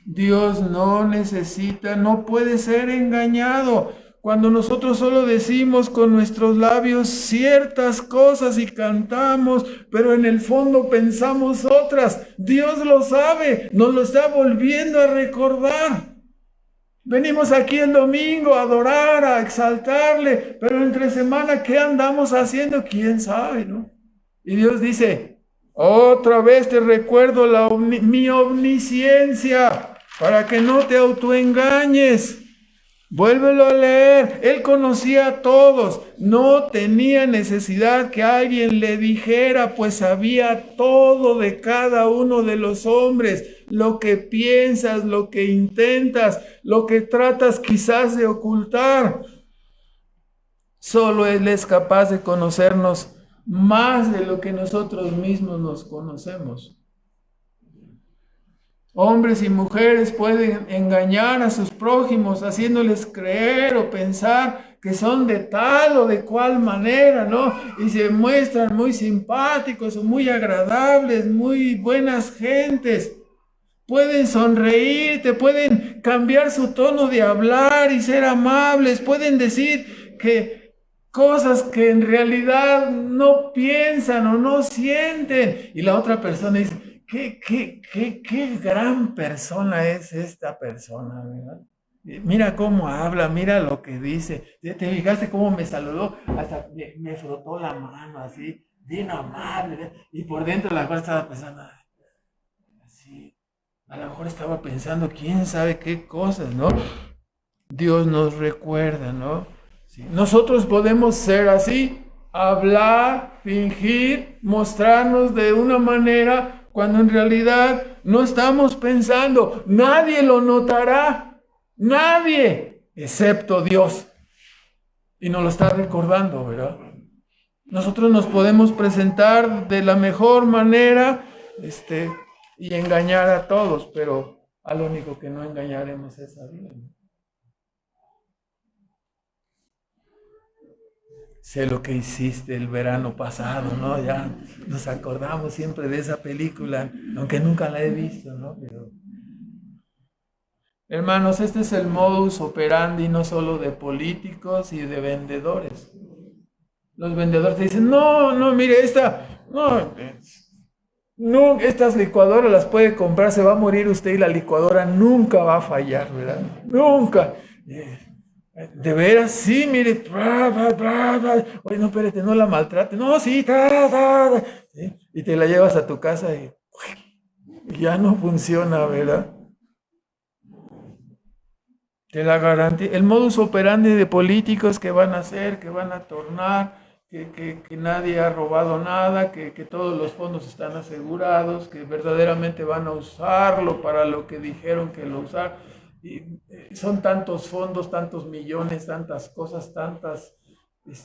Dios no necesita, no puede ser engañado. Cuando nosotros solo decimos con nuestros labios ciertas cosas y cantamos, pero en el fondo pensamos otras, Dios lo sabe, nos lo está volviendo a recordar. Venimos aquí el domingo a adorar, a exaltarle, pero entre semana, ¿qué andamos haciendo? ¿Quién sabe, no? Y Dios dice, otra vez te recuerdo mi omnisciencia, para que no te autoengañes. Vuélvelo a leer. Él conocía a todos, no tenía necesidad que alguien le dijera, pues sabía todo de cada uno de los hombres, lo que piensas, lo que intentas, lo que tratas quizás de ocultar. Solo Él es capaz de conocernos más de lo que nosotros mismos nos conocemos. Hombres y mujeres pueden engañar a sus prójimos haciéndoles creer o pensar que son de tal o de cual manera, ¿no? Y se muestran muy simpáticos o muy agradables, muy buenas gentes. Pueden sonreírte, pueden cambiar su tono de hablar y ser amables, pueden decir que cosas que en realidad no piensan o no sienten. Y la otra persona dice, qué gran persona es esta persona, ¿verdad? Mira cómo habla, mira lo que dice. ¿Te fijaste cómo me saludó? Hasta me frotó la mano así, bien amable, ¿verdad? Y por dentro la cual estaba pensando, así, a lo mejor estaba pensando quién sabe qué cosas, ¿no? Dios nos recuerda, ¿no? Sí. Nosotros podemos ser así, hablar, fingir, mostrarnos de una manera cuando en realidad no estamos pensando. Nadie lo notará, nadie, excepto Dios. Y nos lo está recordando, ¿verdad? Nosotros nos podemos presentar de la mejor manera, y engañar a todos, pero al único que no engañaremos es a Dios. Sé lo que hiciste el verano pasado, ¿no? Ya nos acordamos siempre de esa película, aunque nunca la he visto, ¿no? Pero... Hermanos, este es el modus operandi no solo de políticos y de vendedores. Los vendedores te dicen, no, mire, no, estas licuadoras las puede comprar, se va a morir usted y la licuadora nunca va a fallar, ¿verdad? Nunca. De veras, sí, mire, oye, no, espérate, no la maltrate, no, sí, ¿sí? Y te la llevas a tu casa y ya no funciona, ¿verdad? Te la garantía. El modus operandi de políticos que van a hacer, que van a tornar, que nadie ha robado nada, que todos los fondos están asegurados, que verdaderamente van a usarlo para lo que dijeron que lo usaron. Y son tantos fondos, tantos millones, tantas cosas, tantas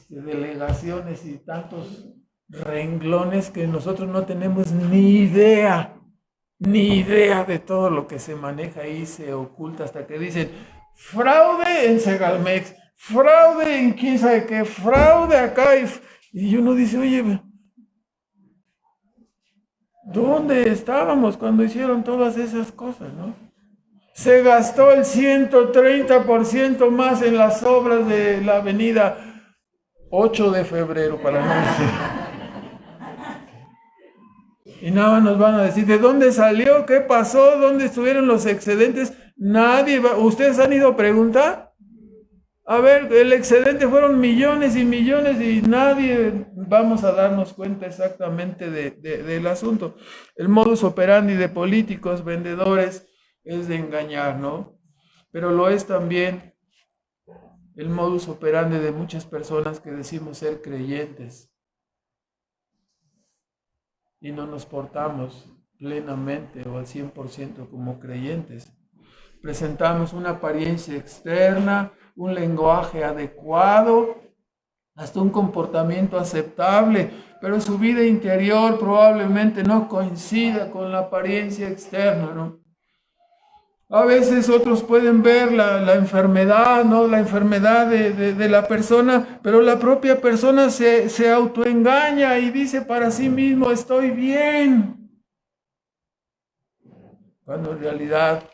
delegaciones y tantos renglones que nosotros no tenemos ni idea de todo lo que se maneja ahí, se oculta hasta que dicen fraude en Segalmex, fraude en quién sabe qué, fraude acá, y uno dice, oye, ¿dónde estábamos cuando hicieron todas esas cosas, no? Se gastó el 130% más en las obras de la avenida 8 de febrero, para no decir. Y nada más nos van a decir, ¿de dónde salió? ¿Qué pasó? ¿Dónde estuvieron los excedentes? Nadie va. ¿Ustedes han ido a preguntar? A ver, el excedente fueron millones y millones y nadie vamos a darnos cuenta exactamente del asunto. El modus operandi de políticos, vendedores, es de engañar, ¿no? Pero lo es también el modus operandi de muchas personas que decimos ser creyentes y no nos portamos plenamente o al 100% como creyentes. Presentamos una apariencia externa, un lenguaje adecuado, hasta un comportamiento aceptable, pero su vida interior probablemente no coincida con la apariencia externa, ¿no? A veces otros pueden ver la enfermedad, ¿no? La enfermedad de la persona, pero la propia persona se autoengaña y dice para sí mismo, estoy bien, cuando en realidad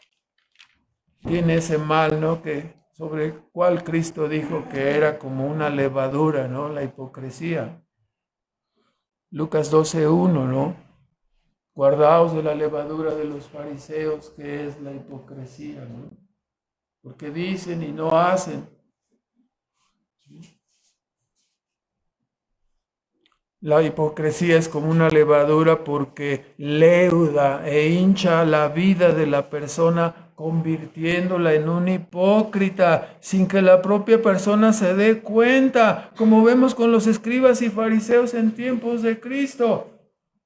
tiene ese mal, ¿no? Que sobre el cual Cristo dijo que era como una levadura, ¿no? La hipocresía. Lucas 12:1, ¿no? Guardaos de la levadura de los fariseos, que es la hipocresía, ¿no? Porque dicen y no hacen. La hipocresía es como una levadura porque leuda e hincha la vida de la persona, convirtiéndola en un hipócrita sin que la propia persona se dé cuenta, como vemos con los escribas y fariseos en tiempos de Cristo.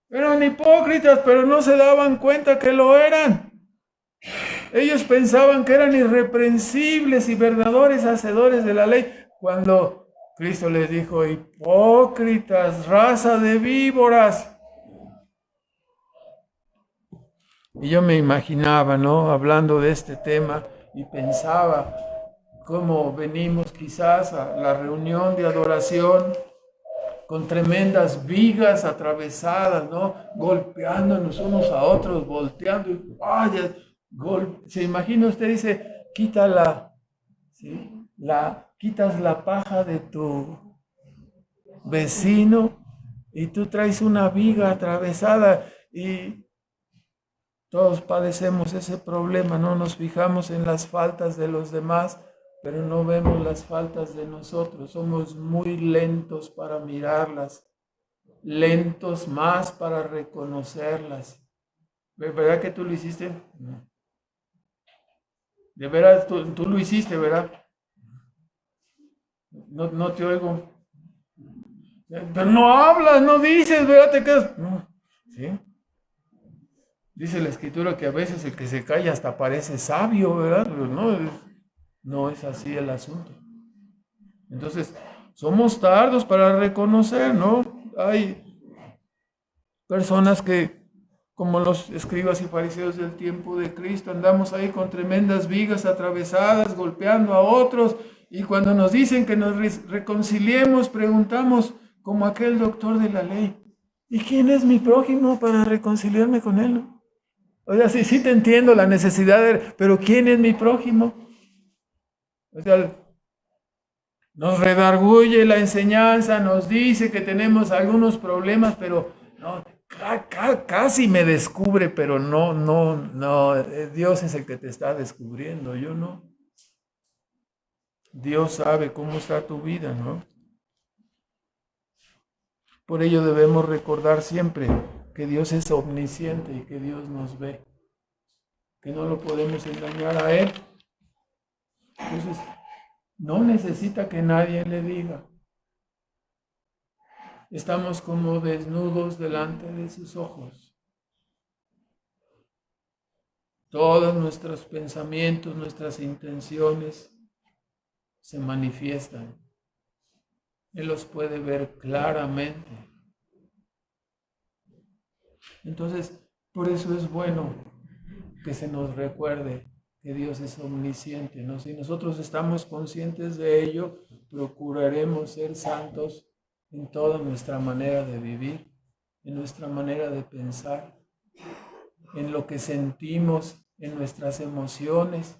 Eran hipócritas, pero no se daban cuenta que lo eran. Ellos pensaban que eran irreprensibles y verdaderos hacedores de la ley, cuando Cristo les dijo, hipócritas, raza de víboras. Y yo me imaginaba, ¿no? Hablando de este tema y pensaba cómo venimos quizás a la reunión de adoración con tremendas vigas atravesadas, ¿no? Golpeándonos unos a otros, volteando y vaya, se imagina usted, dice, quítala, ¿sí? Quitas la paja de tu vecino y tú traes una viga atravesada y todos padecemos ese problema, no nos fijamos en las faltas de los demás, pero no vemos las faltas de nosotros. Somos muy lentos para mirarlas, lentos más para reconocerlas. ¿Verdad que tú lo hiciste? De veras, tú lo hiciste, ¿verdad? No te oigo. Pero no hablas, no dices, ¿verdad? Te quedas. ¿Sí? Dice la escritura que a veces el que se calla hasta parece sabio, ¿verdad? Pero no es así el asunto. Entonces, somos tardos para reconocer, ¿no? Hay personas que, como los escribas y fariseos del tiempo de Cristo, andamos ahí con tremendas vigas atravesadas, golpeando a otros, y cuando nos dicen que nos reconciliemos, preguntamos, como aquel doctor de la ley, ¿y quién es mi prójimo para reconciliarme con él? ¿No? O sea, sí te entiendo la necesidad, pero ¿quién es mi prójimo? O sea, nos redarguye la enseñanza, nos dice que tenemos algunos problemas, pero no, casi me descubre, pero no, Dios es el que te está descubriendo, yo no. Dios sabe cómo está tu vida, ¿no? Por ello debemos recordar siempre que Dios es omnisciente y que Dios nos ve, que no lo podemos engañar a Él. Entonces, no necesita que nadie le diga. Estamos como desnudos delante de sus ojos. Todos nuestros pensamientos, nuestras intenciones se manifiestan. Él los puede ver claramente. Entonces, por eso es bueno que se nos recuerde que Dios es omnisciente, ¿no? Si nosotros estamos conscientes de ello, procuraremos ser santos en toda nuestra manera de vivir, en nuestra manera de pensar, en lo que sentimos, en nuestras emociones.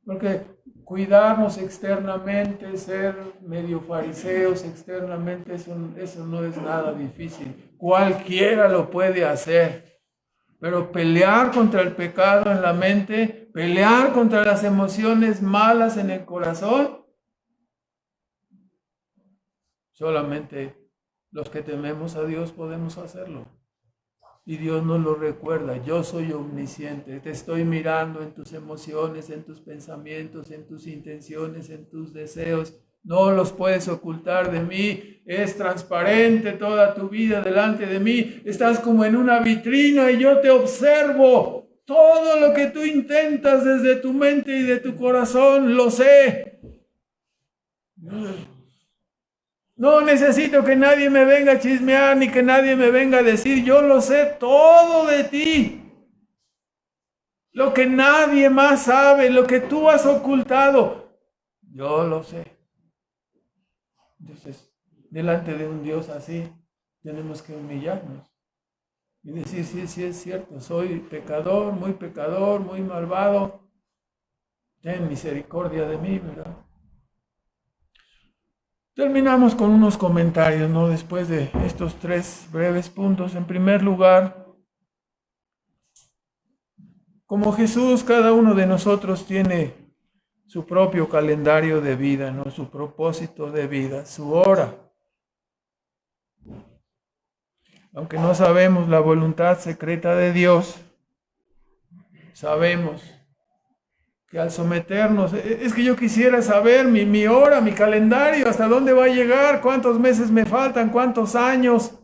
Porque cuidarnos externamente, ser medio fariseos externamente, eso no es nada difícil. Cualquiera lo puede hacer. Pero pelear contra el pecado en la mente, pelear contra las emociones malas en el corazón, solamente los que tememos a Dios podemos hacerlo. Y Dios nos lo recuerda. Yo soy omnisciente. Te estoy mirando en tus emociones, en tus pensamientos, en tus intenciones, en tus deseos. No los puedes ocultar de mí. Es transparente toda tu vida delante de mí. Estás como en una vitrina y yo te observo. Todo lo que tú intentas desde tu mente y de tu corazón, lo sé. No necesito que nadie me venga a chismear ni que nadie me venga a decir, yo lo sé todo de ti. Lo que nadie más sabe, lo que tú has ocultado, yo lo sé. Entonces, delante de un Dios así, tenemos que humillarnos y decir, sí es cierto, soy pecador, muy malvado. Ten misericordia de mí, ¿verdad? Terminamos con unos comentarios, ¿no? Después de estos 3 breves puntos. En primer lugar, como Jesús, cada uno de nosotros tiene su propio calendario de vida, ¿no? Su propósito de vida, su hora. Aunque no sabemos la voluntad secreta de Dios, sabemos que al someternos, es que yo quisiera saber mi hora, mi calendario, hasta dónde va a llegar, cuántos meses me faltan, cuántos años,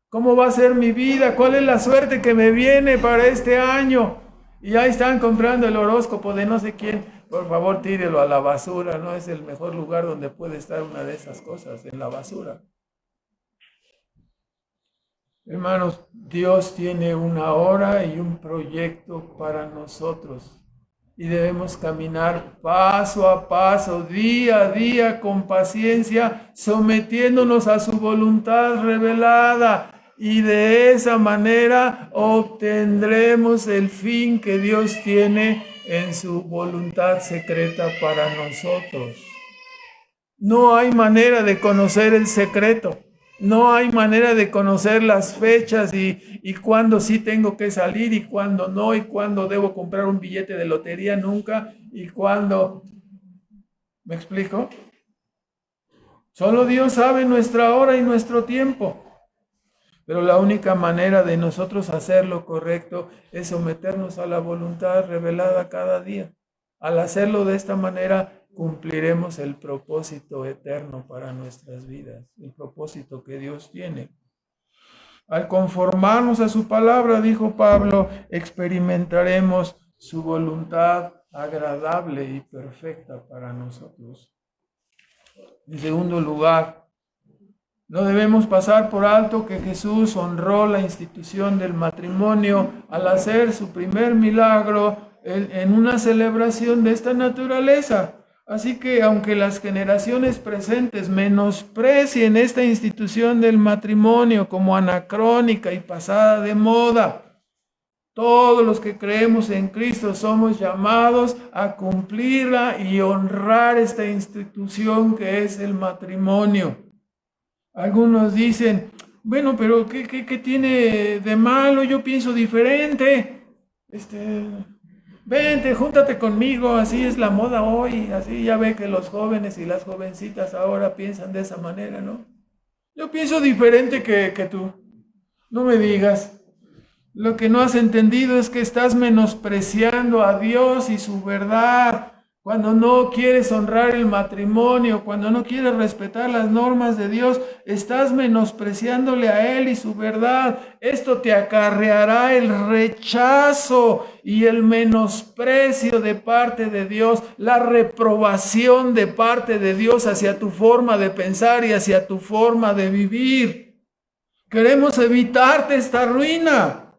cómo va a ser mi vida, cuál es la suerte que me viene para este año. Y ahí están comprando el horóscopo de no sé quién. Por favor, tírelo a la basura, no es el mejor lugar donde puede estar una de esas cosas, en la basura. Hermanos, Dios tiene una hora y un proyecto para nosotros. Y debemos caminar paso a paso, día a día, con paciencia, sometiéndonos a su voluntad revelada. Y de esa manera obtendremos el fin que Dios tiene en su voluntad secreta para nosotros. No hay manera de conocer el secreto. No hay manera de conocer las fechas y cuándo sí tengo que salir y cuándo no, y cuándo debo comprar un billete de lotería nunca, y cuándo. ¿Me explico? Solo Dios sabe nuestra hora y nuestro tiempo. Pero la única manera de nosotros hacer lo correcto es someternos a la voluntad revelada cada día. Al hacerlo de esta manera, cumpliremos el propósito eterno para nuestras vidas, el propósito que Dios tiene. Al conformarnos a su palabra, dijo Pablo, experimentaremos su voluntad agradable y perfecta para nosotros. En segundo lugar, no debemos pasar por alto que Jesús honró la institución del matrimonio al hacer su primer milagro en una celebración de esta naturaleza. Así que aunque las generaciones presentes menosprecien esta institución del matrimonio como anacrónica y pasada de moda, todos los que creemos en Cristo somos llamados a cumplirla y honrar esta institución que es el matrimonio. Algunos dicen, bueno, pero ¿qué tiene de malo? Yo pienso diferente. Vente, júntate conmigo, así es la moda hoy, así ya ve que los jóvenes y las jovencitas ahora piensan de esa manera, ¿no? Yo pienso diferente que tú. No me digas. Lo que no has entendido es que estás menospreciando a Dios y su verdad. Cuando no quieres honrar el matrimonio, cuando no quieres respetar las normas de Dios, estás menospreciándole a Él y su verdad. Esto te acarreará el rechazo y el menosprecio de parte de Dios, la reprobación de parte de Dios hacia tu forma de pensar y hacia tu forma de vivir. Queremos evitarte esta ruina,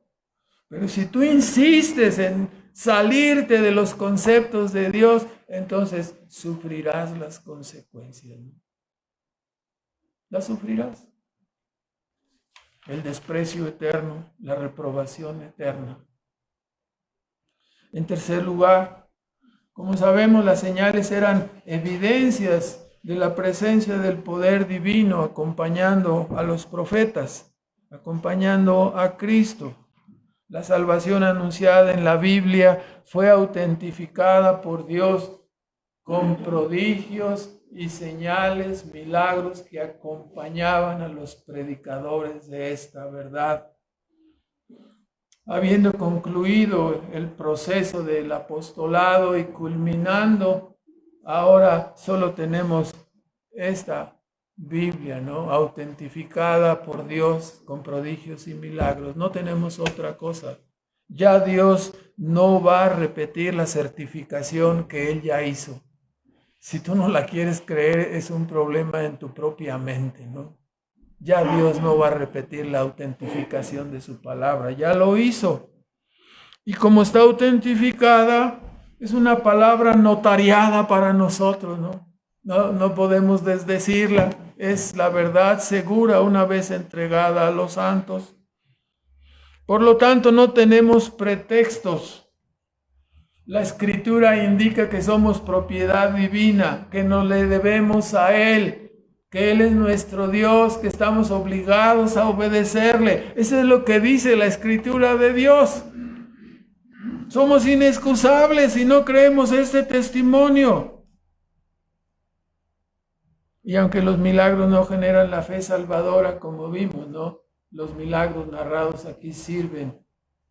pero si tú insistes en salirte de los conceptos de Dios, entonces sufrirás las consecuencias. Las sufrirás. El desprecio eterno, la reprobación eterna. En tercer lugar, como sabemos, las señales eran evidencias de la presencia del poder divino acompañando a los profetas. acompañando a Cristo. La salvación anunciada en la Biblia fue autentificada por Dios con prodigios y señales, milagros que acompañaban a los predicadores de esta verdad. Habiendo concluido el proceso del apostolado y culminando, ahora solo tenemos esta Biblia, ¿no? Autentificada por Dios con prodigios y milagros. No tenemos otra cosa. Ya Dios no va a repetir la certificación que Él ya hizo. Si tú no la quieres creer, es un problema en tu propia mente, ¿no? Ya Dios no va a repetir la autentificación de su palabra. Ya lo hizo. Y como está autentificada, es una palabra notariada para nosotros, ¿no? No podemos desdecirla. Es la verdad segura una vez entregada a los santos. Por lo tanto, no tenemos pretextos. La Escritura indica que somos propiedad divina, que nos le debemos a Él, que Él es nuestro Dios, que estamos obligados a obedecerle. Eso es lo que dice la Escritura de Dios. Somos inexcusables si no creemos este testimonio. Y aunque los milagros no generan la fe salvadora, como vimos, ¿no? Los milagros narrados aquí sirven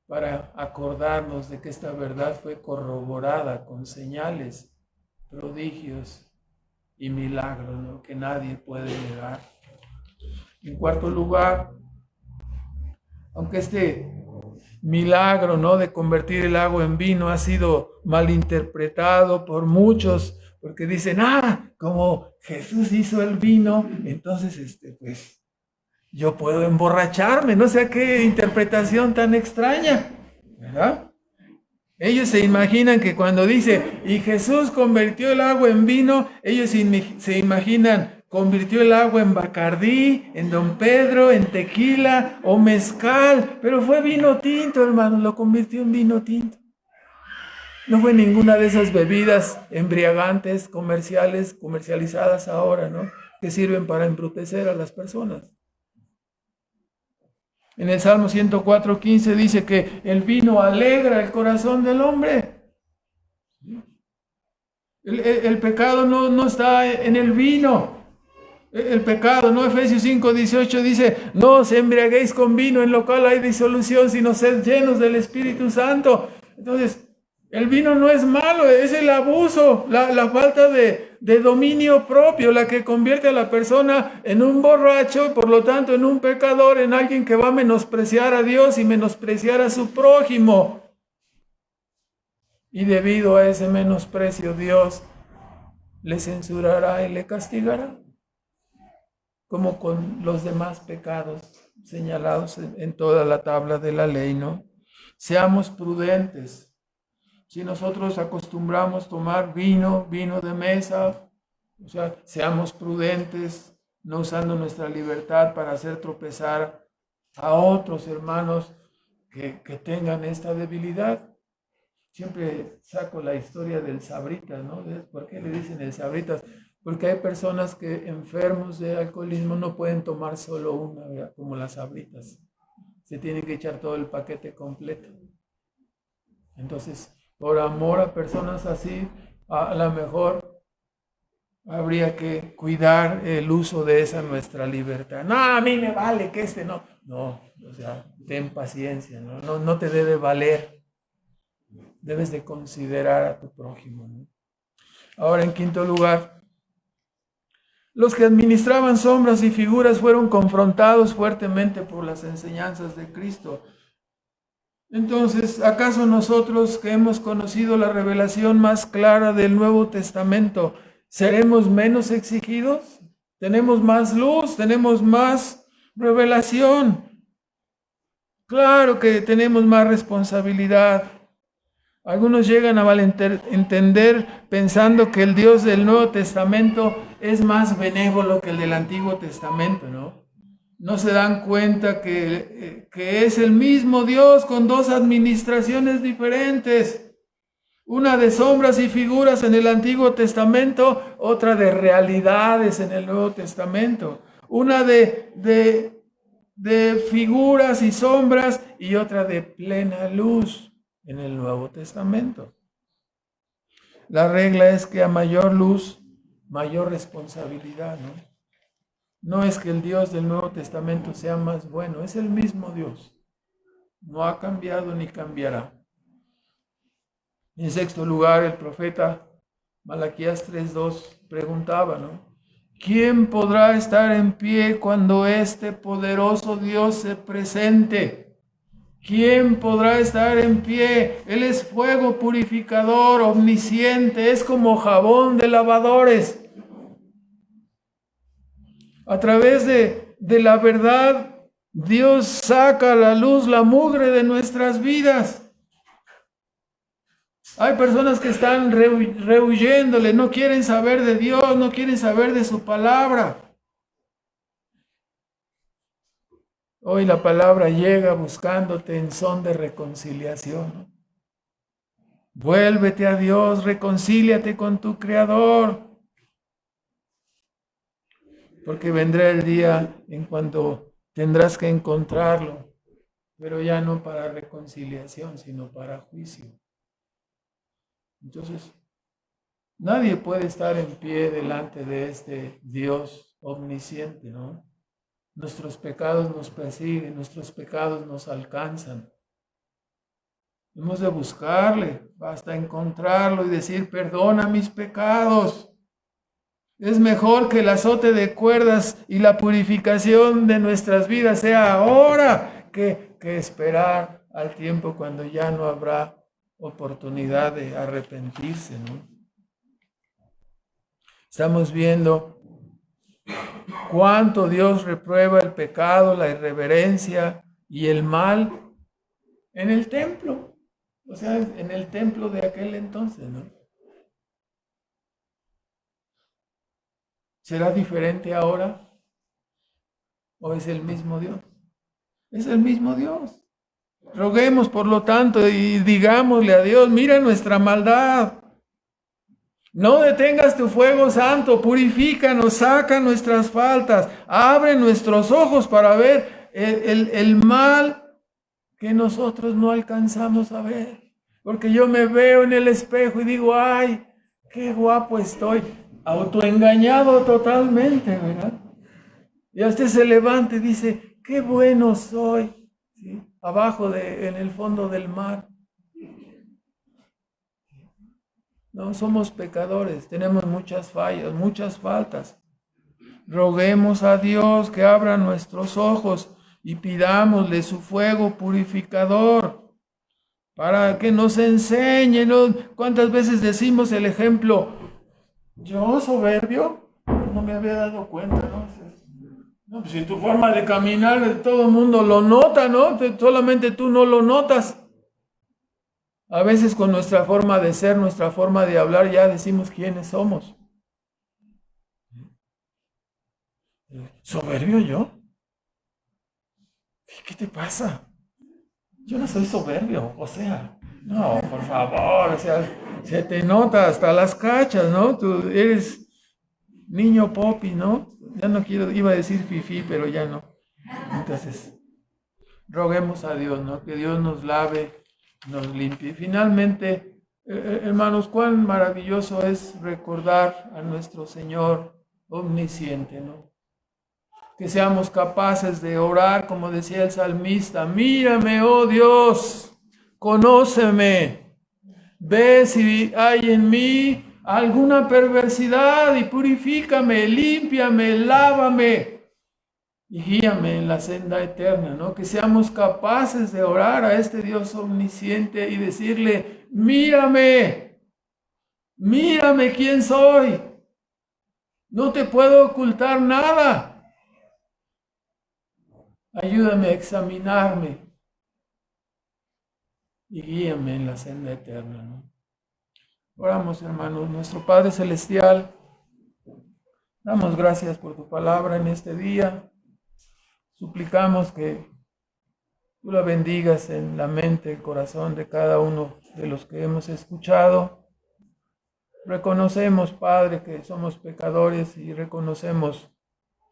para acordarnos de que esta verdad fue corroborada con señales, prodigios y milagros, ¿no? Que nadie puede negar. En cuarto lugar, aunque este milagro, ¿no?, de convertir el agua en vino ha sido malinterpretado por muchos, porque dicen, como Jesús hizo el vino, entonces pues yo puedo emborracharme. No sé qué interpretación tan extraña, ¿verdad? Ellos se imaginan que cuando dice, y Jesús convirtió el agua en vino, ellos se imaginan, convirtió el agua en Bacardí, en Don Pedro, en tequila o mezcal, pero fue vino tinto, hermano, lo convirtió en vino tinto. No fue ninguna de esas bebidas embriagantes comercializadas ahora, ¿no?, que sirven para embrutecer a las personas. En el Salmo 104:15 dice que el vino alegra el corazón del hombre. El pecado no está en el vino. El pecado, ¿no? Efesios 5:18 dice, no os embriaguéis con vino, en lo cual hay disolución, sino sed llenos del Espíritu Santo. Entonces, el vino no es malo, es el abuso, la falta de dominio propio, la que convierte a la persona en un borracho y por lo tanto en un pecador, en alguien que va a menospreciar a Dios y menospreciar a su prójimo. Y debido a ese menosprecio, Dios le censurará y le castigará, como con los demás pecados señalados en toda la tabla de la ley, ¿no? Seamos prudentes. Si nosotros acostumbramos tomar vino de mesa, o sea, seamos prudentes, no usando nuestra libertad para hacer tropezar a otros hermanos que tengan esta debilidad. Siempre saco la historia del Sabritas, ¿no? ¿Por qué le dicen el Sabritas? Porque hay personas que enfermos de alcoholismo no pueden tomar solo una, ¿verdad?, como las Sabritas. Se tienen que echar todo el paquete completo. Entonces, por amor a personas así, a lo mejor habría que cuidar el uso de esa nuestra libertad. No, a mí me vale que no. No, o sea, ten paciencia, no te debe valer. Debes de considerar a tu prójimo, ¿no? Ahora, en quinto lugar, los que administraban sombras y figuras fueron confrontados fuertemente por las enseñanzas de Cristo. Entonces, ¿acaso nosotros que hemos conocido la revelación más clara del Nuevo Testamento, seremos menos exigidos? ¿Tenemos más luz? ¿Tenemos más revelación? Claro que tenemos más responsabilidad. Algunos llegan a malentender pensando que el Dios del Nuevo Testamento es más benévolo que el del Antiguo Testamento, ¿no? No se dan cuenta que es el mismo Dios con dos administraciones diferentes. Una de sombras y figuras en el Antiguo Testamento, otra de realidades en el Nuevo Testamento. Una de de figuras y sombras y otra de plena luz en el Nuevo Testamento. La regla es que a mayor luz, mayor responsabilidad, ¿no? No es que el Dios del Nuevo Testamento sea más bueno, es el mismo Dios. No ha cambiado ni cambiará. En sexto lugar, el profeta Malaquías 3:2 preguntaba, ¿no? ¿Quién podrá estar en pie cuando este poderoso Dios se presente? ¿Quién podrá estar en pie? Él es fuego purificador, omnisciente, es como jabón de lavadores. A través de la verdad, Dios saca a la luz la mugre de nuestras vidas. Hay personas que están rehuyéndole, no quieren saber de Dios, no quieren saber de su palabra. Hoy la palabra llega buscándote en son de reconciliación. Vuélvete a Dios, reconcíliate con tu Creador. Porque vendrá el día en cuando tendrás que encontrarlo, pero ya no para reconciliación, sino para juicio. Entonces, nadie puede estar en pie delante de este Dios omnisciente, ¿no? Nuestros pecados nos persiguen, nuestros pecados nos alcanzan. Hemos de buscarle hasta encontrarlo y decir, perdona mis pecados. Es mejor que el azote de cuerdas y la purificación de nuestras vidas sea ahora que esperar al tiempo cuando ya no habrá oportunidad de arrepentirse, ¿no? Estamos viendo cuánto Dios reprueba el pecado, la irreverencia y el mal en el templo, o sea, en el templo de aquel entonces, ¿no? ¿Será diferente ahora? ¿O es el mismo Dios? Es el mismo Dios. Roguemos, por lo tanto, y digámosle a Dios, mira nuestra maldad. No detengas tu fuego santo, purifícanos, saca nuestras faltas, abre nuestros ojos para ver el mal que nosotros no alcanzamos a ver. Porque yo me veo en el espejo y digo, ay, qué guapo estoy, autoengañado totalmente, ¿verdad? Y usted se levanta y dice, qué bueno soy, ¿sí? Abajo en el fondo del mar. No, somos pecadores, tenemos muchas fallas, muchas faltas. Roguemos a Dios que abra nuestros ojos y pidámosle su fuego purificador para que nos enseñe, ¿no? ¿Cuántas veces decimos el ejemplo? Yo soberbio, no me había dado cuenta, ¿no? No, pues si tu forma de caminar todo el mundo lo nota, ¿no? Solamente tú no lo notas. A veces con nuestra forma de ser, nuestra forma de hablar, ya decimos quiénes somos. ¿Soberbio yo? ¿Qué te pasa? Yo no soy soberbio, o sea, no, por favor, o sea, se te nota hasta las cachas, ¿no? Tú eres niño popi, ¿no? Ya no quiero, iba a decir fifí, pero ya no. Entonces, roguemos a Dios, ¿no? Que Dios nos lave, nos limpie. Y finalmente, hermanos, cuán maravilloso es recordar a nuestro Señor omnisciente, ¿no? Que seamos capaces de orar, como decía el salmista, mírame, oh Dios, conóceme, ve si hay en mí alguna perversidad y purifícame, límpiame, lávame y guíame en la senda eterna, ¿no? Que seamos capaces de orar a este Dios omnisciente y decirle, mírame quién soy, no te puedo ocultar nada. Ayúdame a examinarme y guíame en la senda eterna, ¿no? Oramos, hermanos. Nuestro Padre Celestial, damos gracias por tu palabra en este día. Suplicamos que tú la bendigas en la mente, el corazón de cada uno de los que hemos escuchado. Reconocemos, Padre, que somos pecadores y reconocemos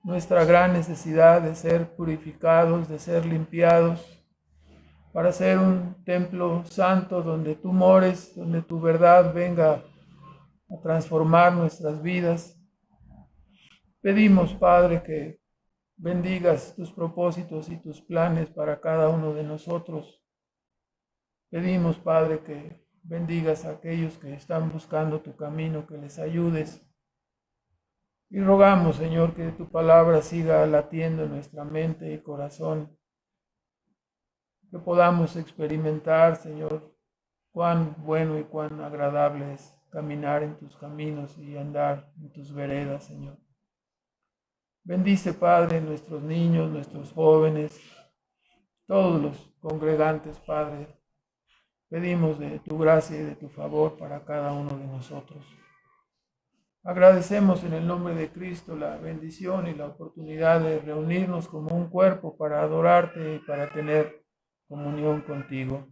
nuestra gran necesidad de ser purificados, de ser limpiados, para ser un templo santo donde tú mores, donde tu verdad venga a transformar nuestras vidas. Pedimos, Padre, que bendigas tus propósitos y tus planes para cada uno de nosotros. Pedimos, Padre, que bendigas a aquellos que están buscando tu camino, que les ayudes. Y rogamos, Señor, que tu palabra siga latiendo en nuestra mente y corazón, que podamos experimentar, Señor, cuán bueno y cuán agradable es caminar en tus caminos y andar en tus veredas, Señor. Bendice, Padre, nuestros niños, nuestros jóvenes, todos los congregantes, Padre. Pedimos de tu gracia y de tu favor para cada uno de nosotros. Agradecemos en el nombre de Cristo la bendición y la oportunidad de reunirnos como un cuerpo para adorarte y para tener comunión contigo.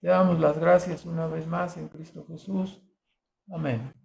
Te damos las gracias una vez más en Cristo Jesús. Amén.